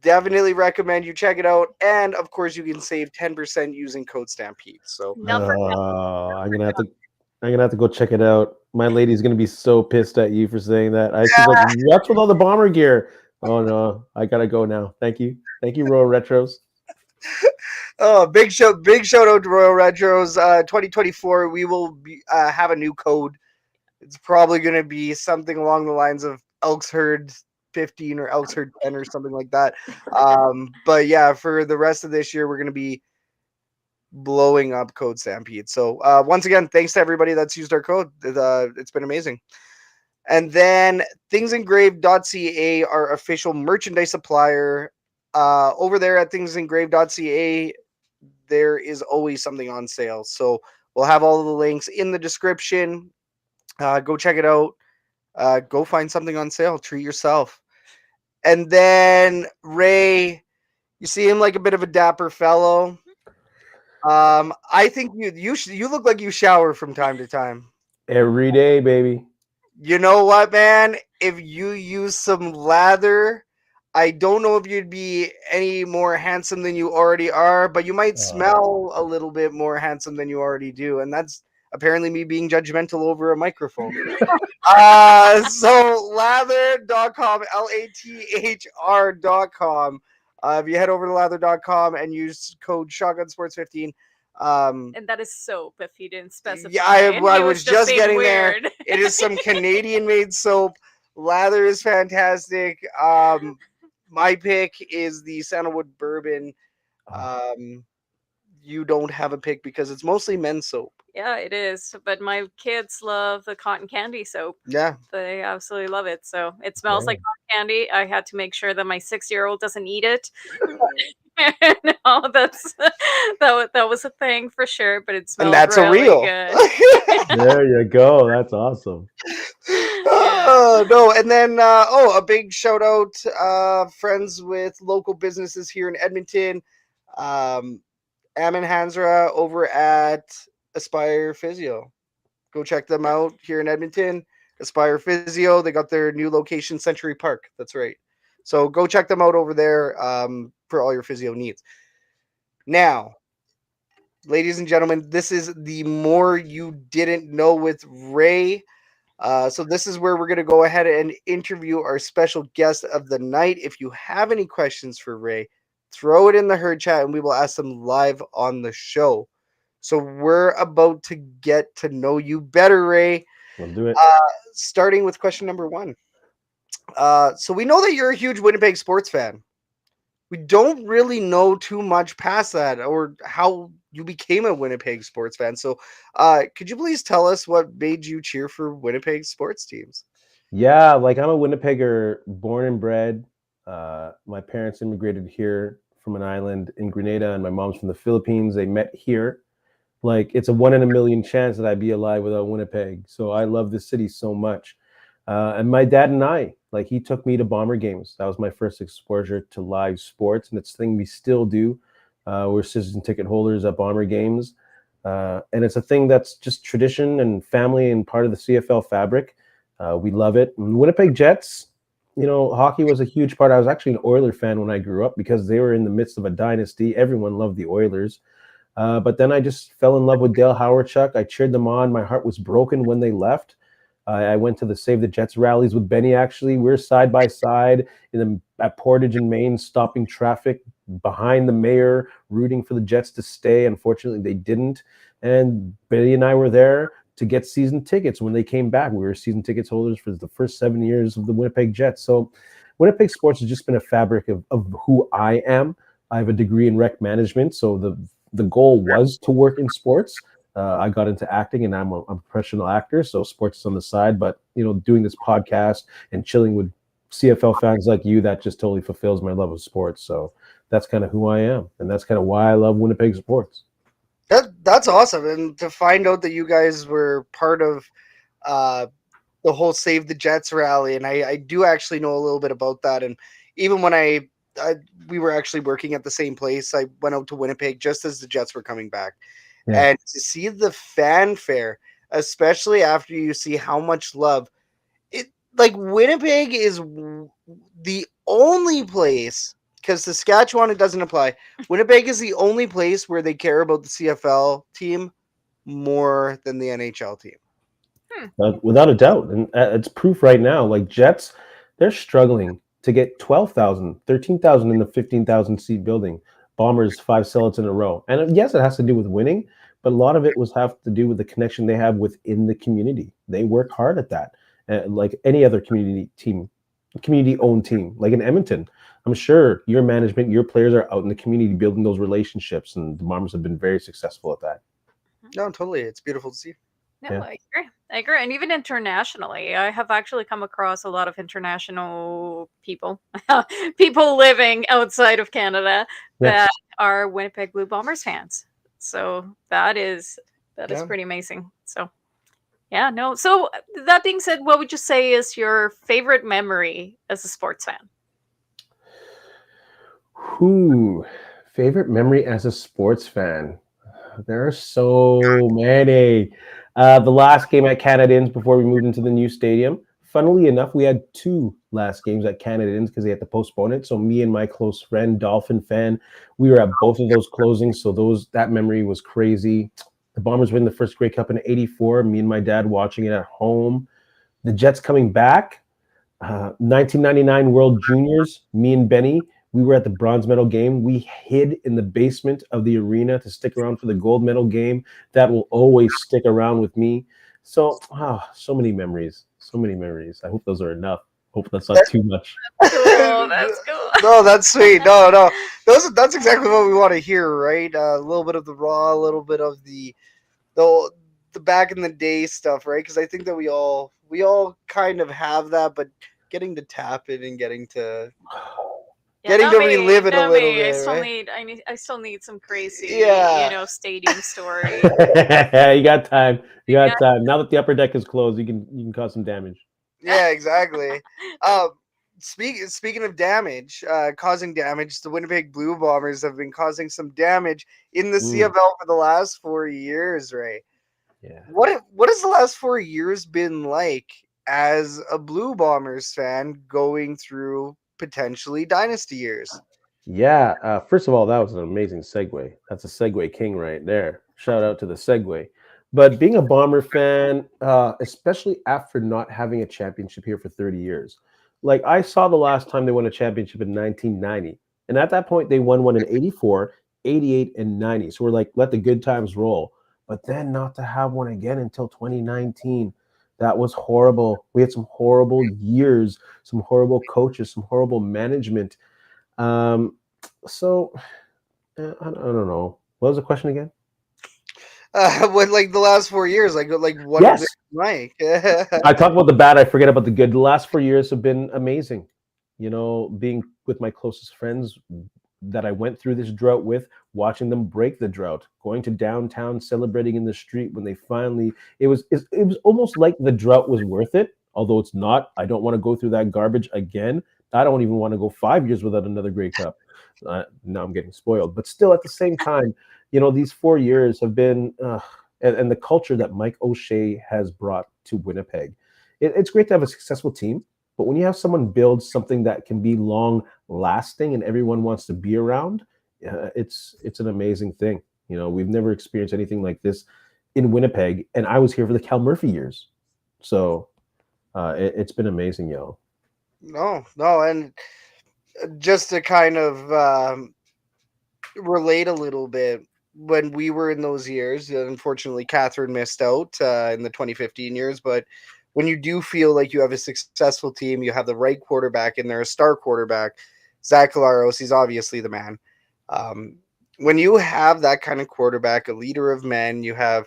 Definitely recommend you check it out. And of course, you can save 10% using code Stampede. So I'm gonna have to go check it out. My lady's gonna be so pissed at you for saying that. She's like, what's with all the bomber gear? Oh no, I gotta go now. Thank you, Royal Retros. Oh, big shout out to Royal Retros. 2024, we will have a new code. It's probably going to be something along the lines of Elks Herd 15 or Elks Herd 10 or something like that. But yeah, for the rest of this year, we're going to be blowing up Code Stampede. So once again, thanks to everybody that's used our code. It's been amazing. And then thingsengraved.ca, our official merchandise supplier. Over there at thingsengraved.ca, there is always something on sale. So we'll have all of the links in the description. Go check it out. Go find something on sale. Treat yourself. And then Ray, you seem like a bit of a dapper fellow. I think you look like you shower from time to time. Every day, baby. You know what, man? If you use some lather, I don't know if you'd be any more handsome than you already are, but you might smell a little bit more handsome than you already do. And that's apparently me being judgmental over a microphone. So lather.com, LATHR.com. If you head over to lather.com and use code ShotgunSports15, and that is soap if you didn't specify. Yeah, I was just getting weird. There. It is some Canadian made soap. Lather is fantastic. My pick is the Sandalwood Bourbon. You don't have a pick because it's mostly men's soap. Yeah, it is. But my kids love the cotton candy soap. Yeah. They absolutely love it. So it smells like cotton candy. I had to make sure that my 6-year-old doesn't eat it. No, that was a thing for sure, but it smells really good. There you go. That's awesome. Oh no, and then a big shout out, friends with local businesses here in Edmonton. Ammon Hansra over at Aspire Physio. Go check them out here in Edmonton. Aspire Physio. They got their new location, Century Park. That's right. So go check them out over there for all your physio needs. Now, ladies and gentlemen, this is the More You Didn't Know with Ray. So this is where we're going to go ahead and interview our special guest of the night. If you have any questions for Ray, throw it in the Herd chat and we will ask them live on the show. So we're about to get to know you better, Ray. We'll do it. Starting with question number 1. So we know that you're a huge Winnipeg sports fan. We don't really know too much past that or how you became a Winnipeg sports fan. So could you please tell us what made you cheer for Winnipeg sports teams? Yeah, like I'm a Winnipegger, born and bred. My parents immigrated here from an island in Grenada, and my mom's from the Philippines. They met here. Like, it's a 1 in a million chance that I'd be alive without Winnipeg. So I love this city so much. And my dad and I, like, he took me to Bomber games. That was my first exposure to live sports, and it's a thing we still do. We're season ticket holders at Bomber games. And it's a thing that's just tradition and family and part of the CFL fabric. We love it. And Winnipeg Jets, you know, hockey was a huge part. I was actually an Oiler fan when I grew up because they were in the midst of a dynasty. Everyone loved the Oilers. But then I just fell in love with Dale Hawerchuk. I cheered them on. My heart was broken when they left. I went to the Save the Jets rallies with Benny, actually. We're side by side at Portage in Maine, stopping traffic behind the mayor, rooting for the Jets to stay. Unfortunately, they didn't. And Benny and I were there to get season tickets when they came back. We were season tickets holders for the first 7 years of the Winnipeg Jets. So Winnipeg sports has just been a fabric of who I am. I have a degree in rec management, so the goal was to work in sports. I got into acting, and I'm a professional actor, so sports is on the side. But, you know, doing this podcast and chilling with CFL fans like you, that just totally fulfills my love of sports. So that's kind of who I am, and that's kind of why I love Winnipeg sports. That's awesome, and to find out that you guys were part of the whole Save the Jets rally, and I do actually know a little bit about that. And even when we were actually working at the same place, I went out to Winnipeg just as the Jets were coming back. Yeah. And to see the fanfare, especially after you see how much love Winnipeg is the only place, because Saskatchewan, it doesn't apply. Winnipeg is the only place where they care about the CFL team more than the NHL team. Without a doubt. And it's proof right now. Like, Jets, they're struggling to get 12,000, 13,000 in the 15,000 seat building. Bombers 5 sellouts in a row. And yes, it has to do with winning, but a lot of it have to do with the connection they have within the community. They work hard at that, like any other community-owned team, like in Edmonton. I'm sure your management, your players are out in the community building those relationships, and the Bombers have been very successful at that. No, totally. It's beautiful to see. No, Yeah. I agree. I agree. And even internationally, I have actually come across a lot of international people, people living outside of Canada that are Winnipeg Blue Bombers fans. So that is pretty amazing. So yeah, no. So that being said, what would you say is your favorite memory as a sports fan? Favorite memory as a sports fan? There are so many. The last game at Canadians before we moved into the new stadium. Funnily enough, we had 2 last games at Canadians because they had to postpone it. So me and my close friend, Dolphin fan, we were at both of those closings. So that memory was crazy. The Bombers win the first Grey Cup in '84. Me and my dad watching it at home. The Jets coming back. 1999 World Juniors. Me and Benny. We were at the bronze medal game. We hid in the basement of the arena to stick around for the gold medal game. That will always stick around with me. So, so many memories. So many memories. I hope those are enough. Hope that's not too much. Cool. That's cool. No, that's sweet. No. That's exactly what we want to hear, right? A little bit of the raw, a little bit of the back in the day stuff, right? Because I think that we all kind of have that, but getting to tap it and getting to relive it a little bit. I still need some crazy, stadium story. You got time. You got time. Now that the upper deck is closed, you can cause some damage. Yeah, exactly. Speaking of damage, causing damage, the Winnipeg Blue Bombers have been causing some damage in the CFL for the last 4 years, right? Yeah. What has the last 4 years been like as a Blue Bombers fan going through potentially dynasty years? Yeah. First of all, that was an amazing segue. That's a segue king right there. Shout out to the segue. But being a Bomber fan, especially after not having a championship here for 30 years, like I saw the last time they won a championship in 1990. And at that point, they won one in 84, 88, and 90. So we're like, let the good times roll. But then not to have one again until 2019. That was horrible. We had some horrible years, some horrible coaches, some horrible management. So I don't know. What was the question again? What, like the last 4 years, like what Yes. is it like? I talk about the bad, I forget about the good. The last 4 years have been amazing. Being with my closest friends that I went through this drought with, watching them break the drought, going to downtown, celebrating in the street when they finally, it was almost like the drought was worth it, although it's not. I don't want to go through that garbage again. I don't even want to go 5 years without another Grey Cup. Now I'm getting spoiled, but still at the same time, these 4 years have been, and the culture that Mike O'Shea has brought to Winnipeg. It's great to have a successful team, but when you have someone build something that can be long lasting and everyone wants to be around, it's an amazing thing. We've never experienced anything like this in Winnipeg, and I was here for the Cal Murphy years. So it's been amazing, yo. No, and just to kind of relate a little bit, when we were in those years, unfortunately, Catherine missed out in the 2015 years, but when you do feel like you have a successful team, you have the right quarterback in there, a star quarterback, Zach Collaros, he's obviously the man. When you have that kind of quarterback, a leader of men, you have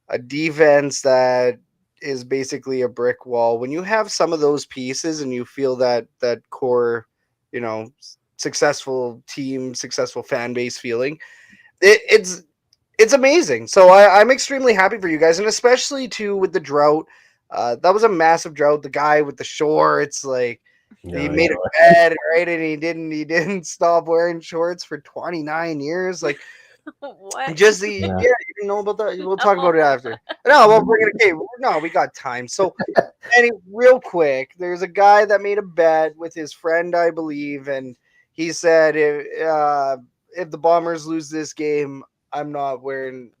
a defense that is basically a brick wall. When you have some of those pieces and you feel that core, successful team, successful fan base feeling, it's amazing. So I'm extremely happy for you guys, and especially too with the drought. That was a massive drought. The guy with the shorts, like he made a bed, right? And he didn't stop wearing shorts for 29 years. Like what? Just you didn't know about that. We'll talk about it after. No, we'll bring it. Okay, no, we got time. So, real quick, there's a guy that made a bet with his friend, I believe, and he said if the Bombers lose this game, I'm not wearing,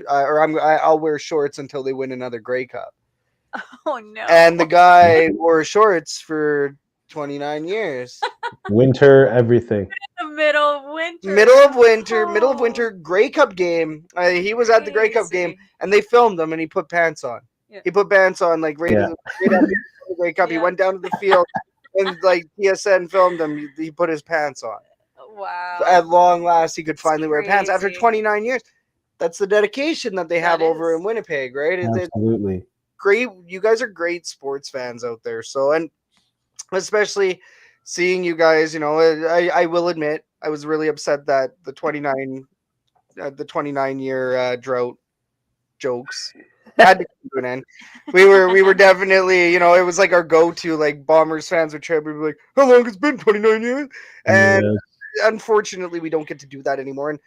I'll wear shorts until they win another Grey Cup. Oh no! And the guy wore shorts for 29 years. Winter, everything. In the middle of winter. Middle of winter, Grey Cup game. He was at the Grey Cup game, and they filmed him, and he put pants on. Yeah. He put pants on, like right after the Grey Cup. He went down to the field, and like TSN filmed him. He put his pants on. Wow. At long last, he could finally wear pants after 29 years. That's the dedication that they have over in Winnipeg, right? Absolutely. Great. You guys are great sports fans out there. So, and especially seeing you guys, I will admit, I was really upset that the 29-year drought jokes had to come to an end. We were definitely, it was like our go-to, like Bombers fans would try to be like, how long has it been? 29 years? And unfortunately, we don't get to do that anymore. And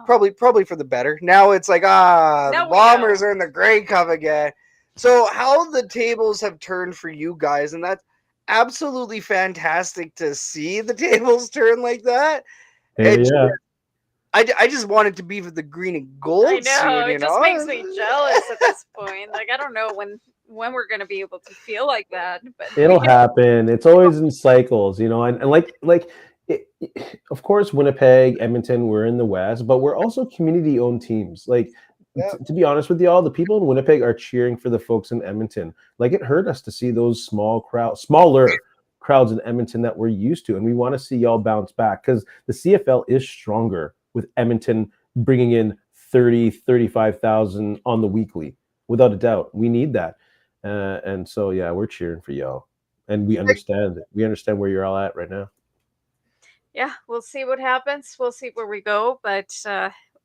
probably for the better. Now it's like, the Bombers are in the Grey Cup again. So how the tables have turned for you guys, and that's absolutely fantastic to see the tables turn like that. I just want it to be for the green and gold. I know, it just makes me jealous at this point. Like, I don't know when we're going to be able to feel like that. But it'll happen. It's always in cycles, and of course, Winnipeg, Edmonton, we're in the West, but we're also community-owned teams. Like, to be honest with y'all, the people in Winnipeg are cheering for the folks in Edmonton. Like, it hurt us to see those smaller crowds in Edmonton that we're used to, and we want to see y'all bounce back because the CFL is stronger with Edmonton bringing in 35,000 on the weekly, without a doubt. We need that, and so we're cheering for y'all, and we understand it. We understand where you're all at right now. Yeah, we'll see what happens. We'll see where we go, but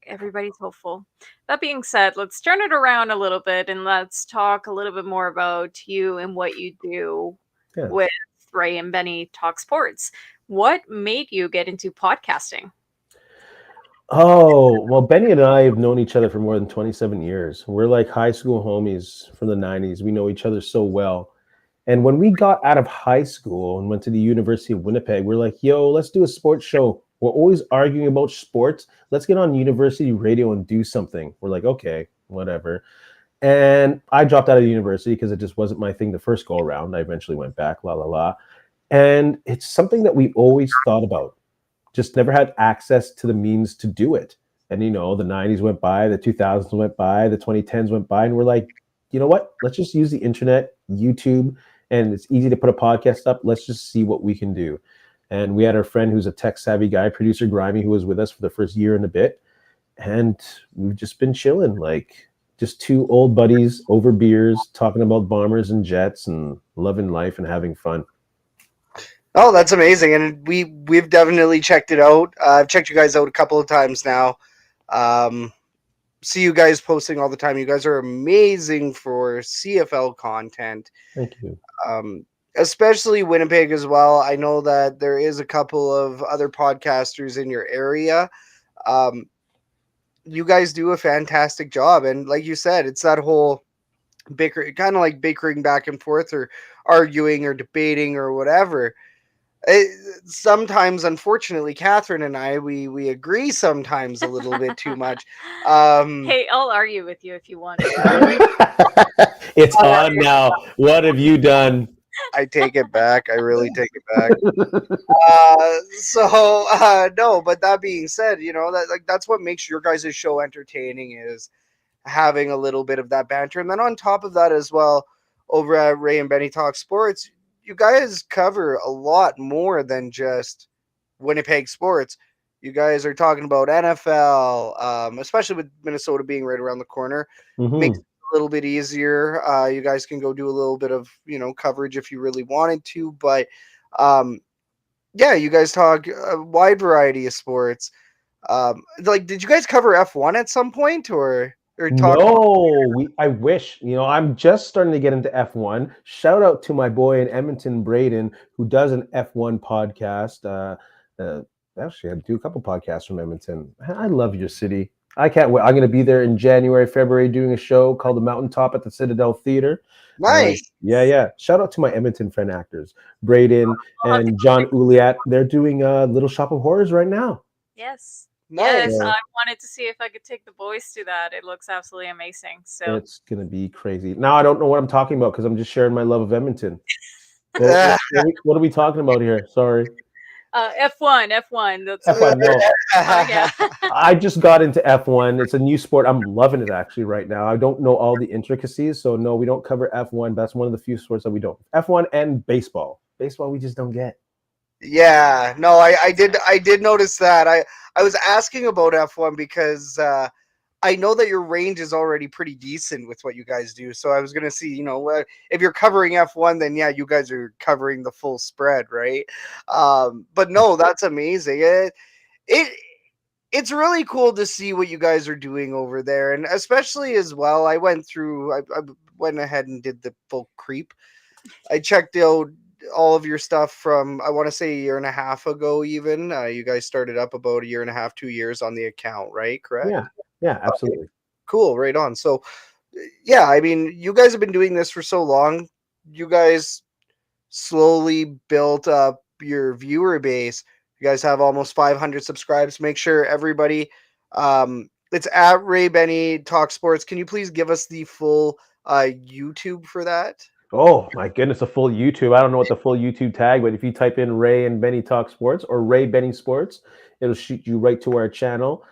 everybody's hopeful. That being said, let's turn it around a little bit and let's talk a little bit more about you and what you do with Ray and Benny Talk Sports. What made you get into podcasting? Oh, well, Benny and I have known each other for more than 27 years. We're like high school homies from the 90s. We know each other so well. And when we got out of high school and went to the University of Winnipeg, we're like, yo, let's do a sports show. We're always arguing about sports. Let's get on university radio and do something. We're like, okay, whatever. And I dropped out of university because it just wasn't my thing the first go around. I eventually went back, And it's something that we always thought about. Just never had access to the means to do it. And, the 90s went by, the 2000s went by, the 2010s went by. And we're like, you know what? Let's just use the internet, YouTube. And it's easy to put a podcast up. Let's just see what we can do. And we had our friend who's a tech-savvy guy, producer Grimy, who was with us for the first year and a bit. And we've just been chilling, like just two old buddies over beers, talking about Bombers and Jets and loving life and having fun. Oh, that's amazing. And we've definitely checked it out. I've checked you guys out a couple of times now. See you guys posting all the time. You guys are amazing for CFL content. Thank you. Especially Winnipeg as well. I know that there is a couple of other podcasters in your area. You guys do a fantastic job. And like you said, it's that whole kind of like bickering back and forth or arguing or debating or whatever. Sometimes, unfortunately, Catherine and I, we agree sometimes a little bit too much. Hey, I'll argue with you if you want. It's on now. What have you done? I take it back. I really take it back. No, but that being said, that's what makes your guys' show entertaining is having a little bit of that banter. And then on top of that as well, over at Ray and Benny Talk Sports, you guys cover a lot more than just Winnipeg sports. You guys are talking about NFL, especially with Minnesota being right around the corner. Mm-hmm. Makes it a little bit easier. You guys can go do a little bit of, coverage if you really wanted to. But, you guys talk a wide variety of sports. Did you guys cover F1 at some point or talk? No, I wish. I'm just starting to get into F1. Shout out to my boy in Edmonton, Braden, who does an F1 podcast. Actually, I do a couple podcasts from Edmonton. I love your city. I can't wait. I'm going to be there in January, February, doing a show called The Mountaintop at the Citadel Theater. Nice. Yeah. Shout out to my Edmonton friend actors, Braden and John Uliat. They're doing Little Shop of Horrors right now. Yes. Nice. Yes, I wanted to see if I could take the boys to that. It looks absolutely amazing. So it's going to be crazy. Now I don't know what I'm talking about because I'm just sharing my love of Edmonton. What are we talking about here? Sorry. F1. That's F1, no. yeah. I just got into F1. It's a new sport. I'm loving it actually right now. I don't know all the intricacies, so no, we don't cover F1. That's one of the few sports that we don't. F1 and baseball. Baseball we just don't get. Yeah, no, I did notice that. I was asking about F1 because I know that your range is already pretty decent with what you guys do. So I was gonna see, if you're covering F1, then yeah, you guys are covering the full spread, right? But no, that's amazing. It's really cool to see what you guys are doing over there, and especially as well. I went ahead and did the full creep. I checked out all of your stuff from, I want to say, a year and a half ago. Even you guys started up about a year and a half, 2 years on the account, right? Correct? Yeah, absolutely. Okay. Cool, right on. So yeah, I mean, you guys have been doing this for so long. You guys slowly built up your viewer base. You guys have almost 500 subscribers. Make sure everybody, it's at Ray Benny Talk Sports. Can you please give us the full YouTube for that? Oh my goodness, a full YouTube. I don't know what the full YouTube tag, but if you type in Ray and Benny Talk Sports or Ray Benny Sports, it'll shoot you right to our channel.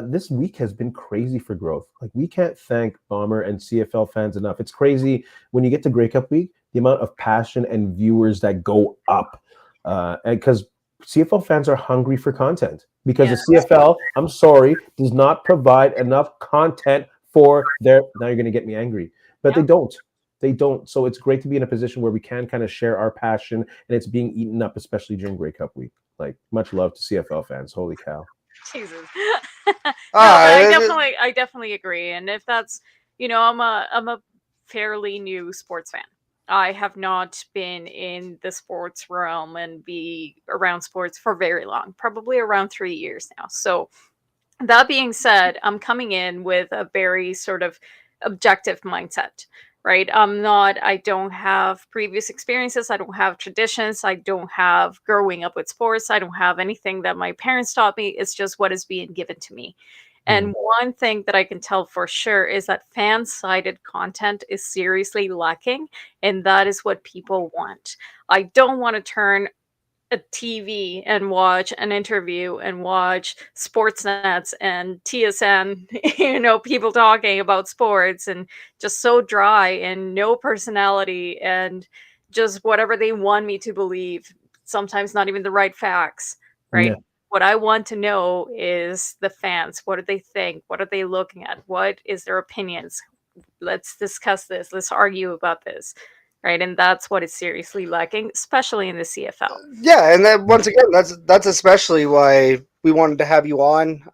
This week has been crazy for growth. Like, we can't thank Bomber and CFL fans enough. It's crazy when you get to Grey Cup week, the amount of passion and viewers that go up. And because CFL fans are hungry for content, because the CFL, I'm sorry, does not provide enough content for their, now you're going to get me angry, but they don't. They don't. So it's great to be in a position where we can kind of share our passion, and it's being eaten up, especially during Grey Cup week. Like, much love to CFL fans. Holy cow. Jesus. No, but I definitely agree. And if that's, I'm a fairly new sports fan. I have not been in the sports realm and be around sports for very long, probably around 3 years now. So that being said, I'm coming in with a very sort of objective mindset, right? I don't have previous experiences. I don't have traditions. I don't have growing up with sports. I don't have anything that my parents taught me. It's just what is being given to me. And one thing that I can tell for sure is that fan-sided content is seriously lacking, and that is what people want. I don't want to turn a TV and watch an interview and watch Sportsnets and TSN, people talking about sports and just so dry and no personality and just whatever they want me to believe, sometimes not even the right facts, right? Yeah. What I want to know is the fans. What do they think? What are they looking at? What is their opinions? Let's discuss this. Let's argue about this. Right, and that's what is seriously lacking, especially in the CFL. Yeah, and then once again, that's especially why we wanted to have you on.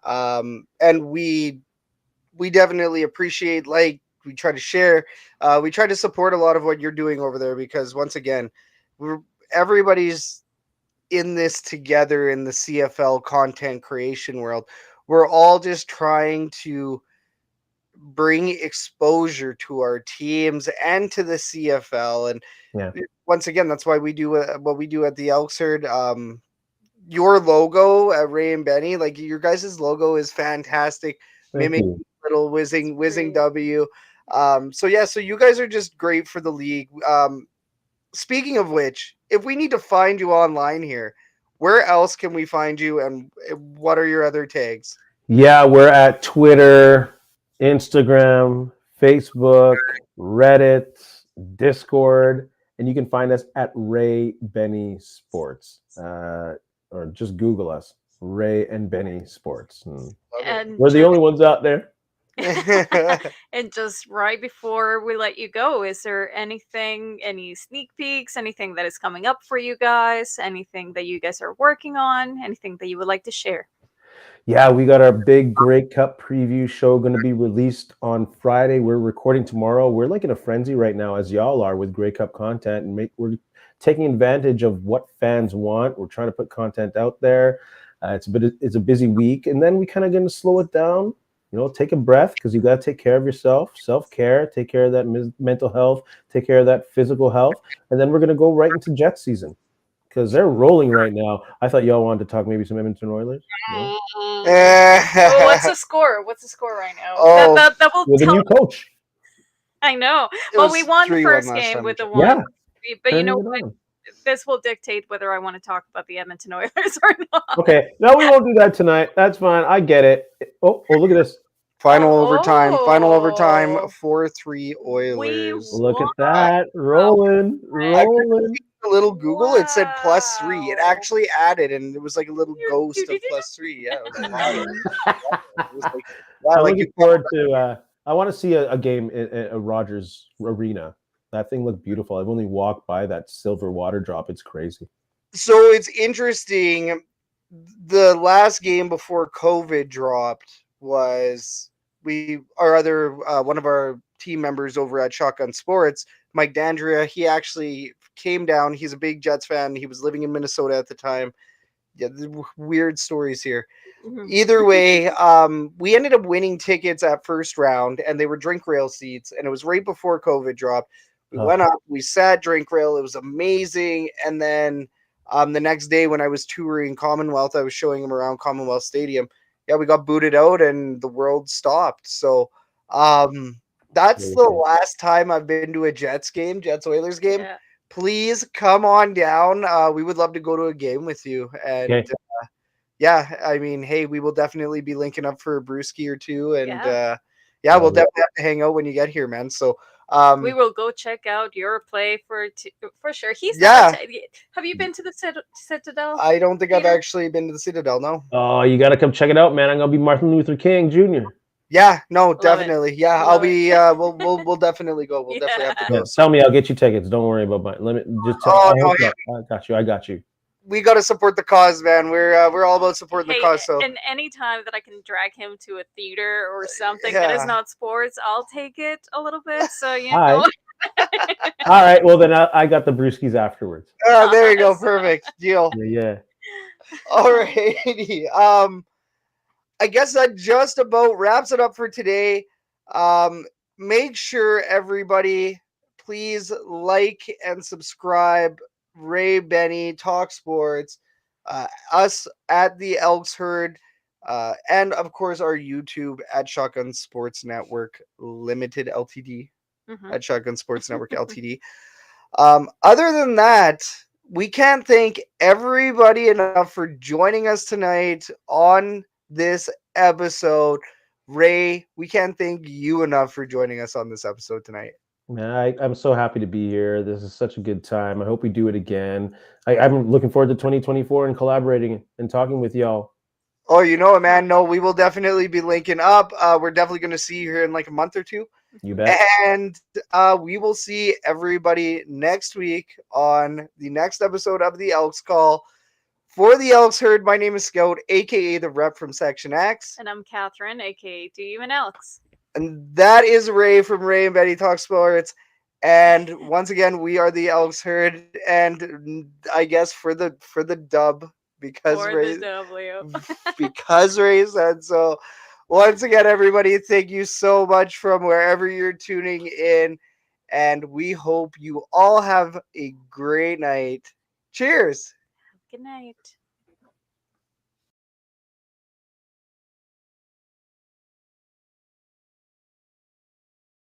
And we definitely appreciate, like, we try to share, we try to support a lot of what you're doing over there, because once again, everybody's in this together in the CFL content creation world. We're all just trying to bring exposure to our teams and to the CFL. And once again, that's why we do what we do at the Elks Herd. Your logo at Ray and Benny, like, your guys' logo is fantastic. Mimicking little whizzing W. So you guys are just great for the league. Speaking of which, if we need to find you online here, where else can we find you, and what are your other tags? Yeah, we're at Twitter, Instagram, Facebook, Reddit, Discord, and you can find us at Ray Benny Sports, or just Google us, Ray and Benny Sports. And we're the only ones out there. And just right before we let you go, is there any sneak peeks, anything that is coming up for you guys, anything that you guys are working on, anything that you would like to share? Yeah, we got our big Grey Cup preview show going to be released on Friday. We're recording tomorrow. We're like in a frenzy right now, as y'all are, with Grey Cup content, and we're taking advantage of what fans want. We're trying to put content out there. It's a busy week, and then we kind of going to slow it down. Take a breath, because you got to take care of yourself, self-care, take care of that mental health, take care of that physical health, and then we're going to go right into Jet season, because they're rolling right now. I thought y'all wanted to talk maybe some Edmonton Oilers. No? What's the score? What's the score right now? Oh, that will with a new coach. I know. Well, we won the first game with the one. Yeah. But you know what? this will dictate whether I want to talk about the Edmonton Oilers or not. Okay, no, we won't do that tonight. That's fine. I get it. Oh, look at this. Final overtime. Final overtime. Oh. 4-3 Oilers. Look at What? that. Rolling. A little Google. It said +3. It actually added, and it was like a little ghost of +3. Yeah, it was wild. It was like, wow, I'm like looking forward to. I want to see a game at Rogers Arena. That thing looked beautiful. I've only walked by that silver water drop. It's crazy. So it's interesting. The last game before COVID dropped was one of our team members over at Shotgun Sports, Mike Dandria. He actually came down. He's a big Jets fan. He was living in Minnesota at the time. Yeah, weird stories here. Either way, we ended up winning tickets at first round, and they were drink rail seats, and it was right before COVID dropped. We went up, we sat drink rail. It was amazing. And then the next day when I was touring Commonwealth, I was showing him around Commonwealth Stadium. Yeah, we got booted out and the world stopped. So that's the last time I've been to a Jets Oilers game. Yeah. Please come on down. We would love to go to a game with you. And yeah, I mean, hey, we will definitely be linking up for a brewski or two. And we'll definitely have to hang out when you get here, man. So we will go check out your play for sure. Have you been to the Citadel? I don't think I've actually been to the Citadel. No. Oh, you got to come check it out, man. I'm gonna be Martin Luther King Jr. Yeah, no, definitely. Yeah, I'll be. We'll definitely go. We'll definitely have to go. Yeah, tell me, I'll get you tickets. Don't worry about my. Let me just tell. I got you. We got to support the cause, man. We're all about supporting the cause. So, and any time that I can drag him to a theater or something that is not sports, I'll take it a little bit. So you know. All right. Well, then I got the brewskis afterwards. There you go. Perfect deal. Yeah. All righty. I guess that just about wraps it up for today. Make sure everybody, please like and subscribe. Ray, Benny, Talk Sports, us at the Elks Herd, and of course our YouTube at Shotgun Sports Network Limited Ltd. At Shotgun Sports Network Ltd. Other than that, we can't thank everybody enough for joining us tonight on this episode. Ray, we can't thank you enough for joining us on this episode tonight. Man, I'm so happy to be here. This is such a good time. I hope we do it again. I'm looking forward to 2024 and collaborating and talking with y'all. Oh, you know it, man. No, we will definitely be linking up. We're definitely going to see you here in like a month or two. You bet. And we will see everybody next week on the next episode of the Elks Call. For the Elks Herd, my name is Scout, a.k.a. the rep from Section X. And I'm Catherine, a.k.a. Do You and Elks. And that is Ray from Ray and Betty Talk Sports. And once again, we are the Elks Herd. And I guess for the dub, because Ray said so. Once again, everybody, thank you so much from wherever you're tuning in. And we hope you all have a great night. Cheers. Good night.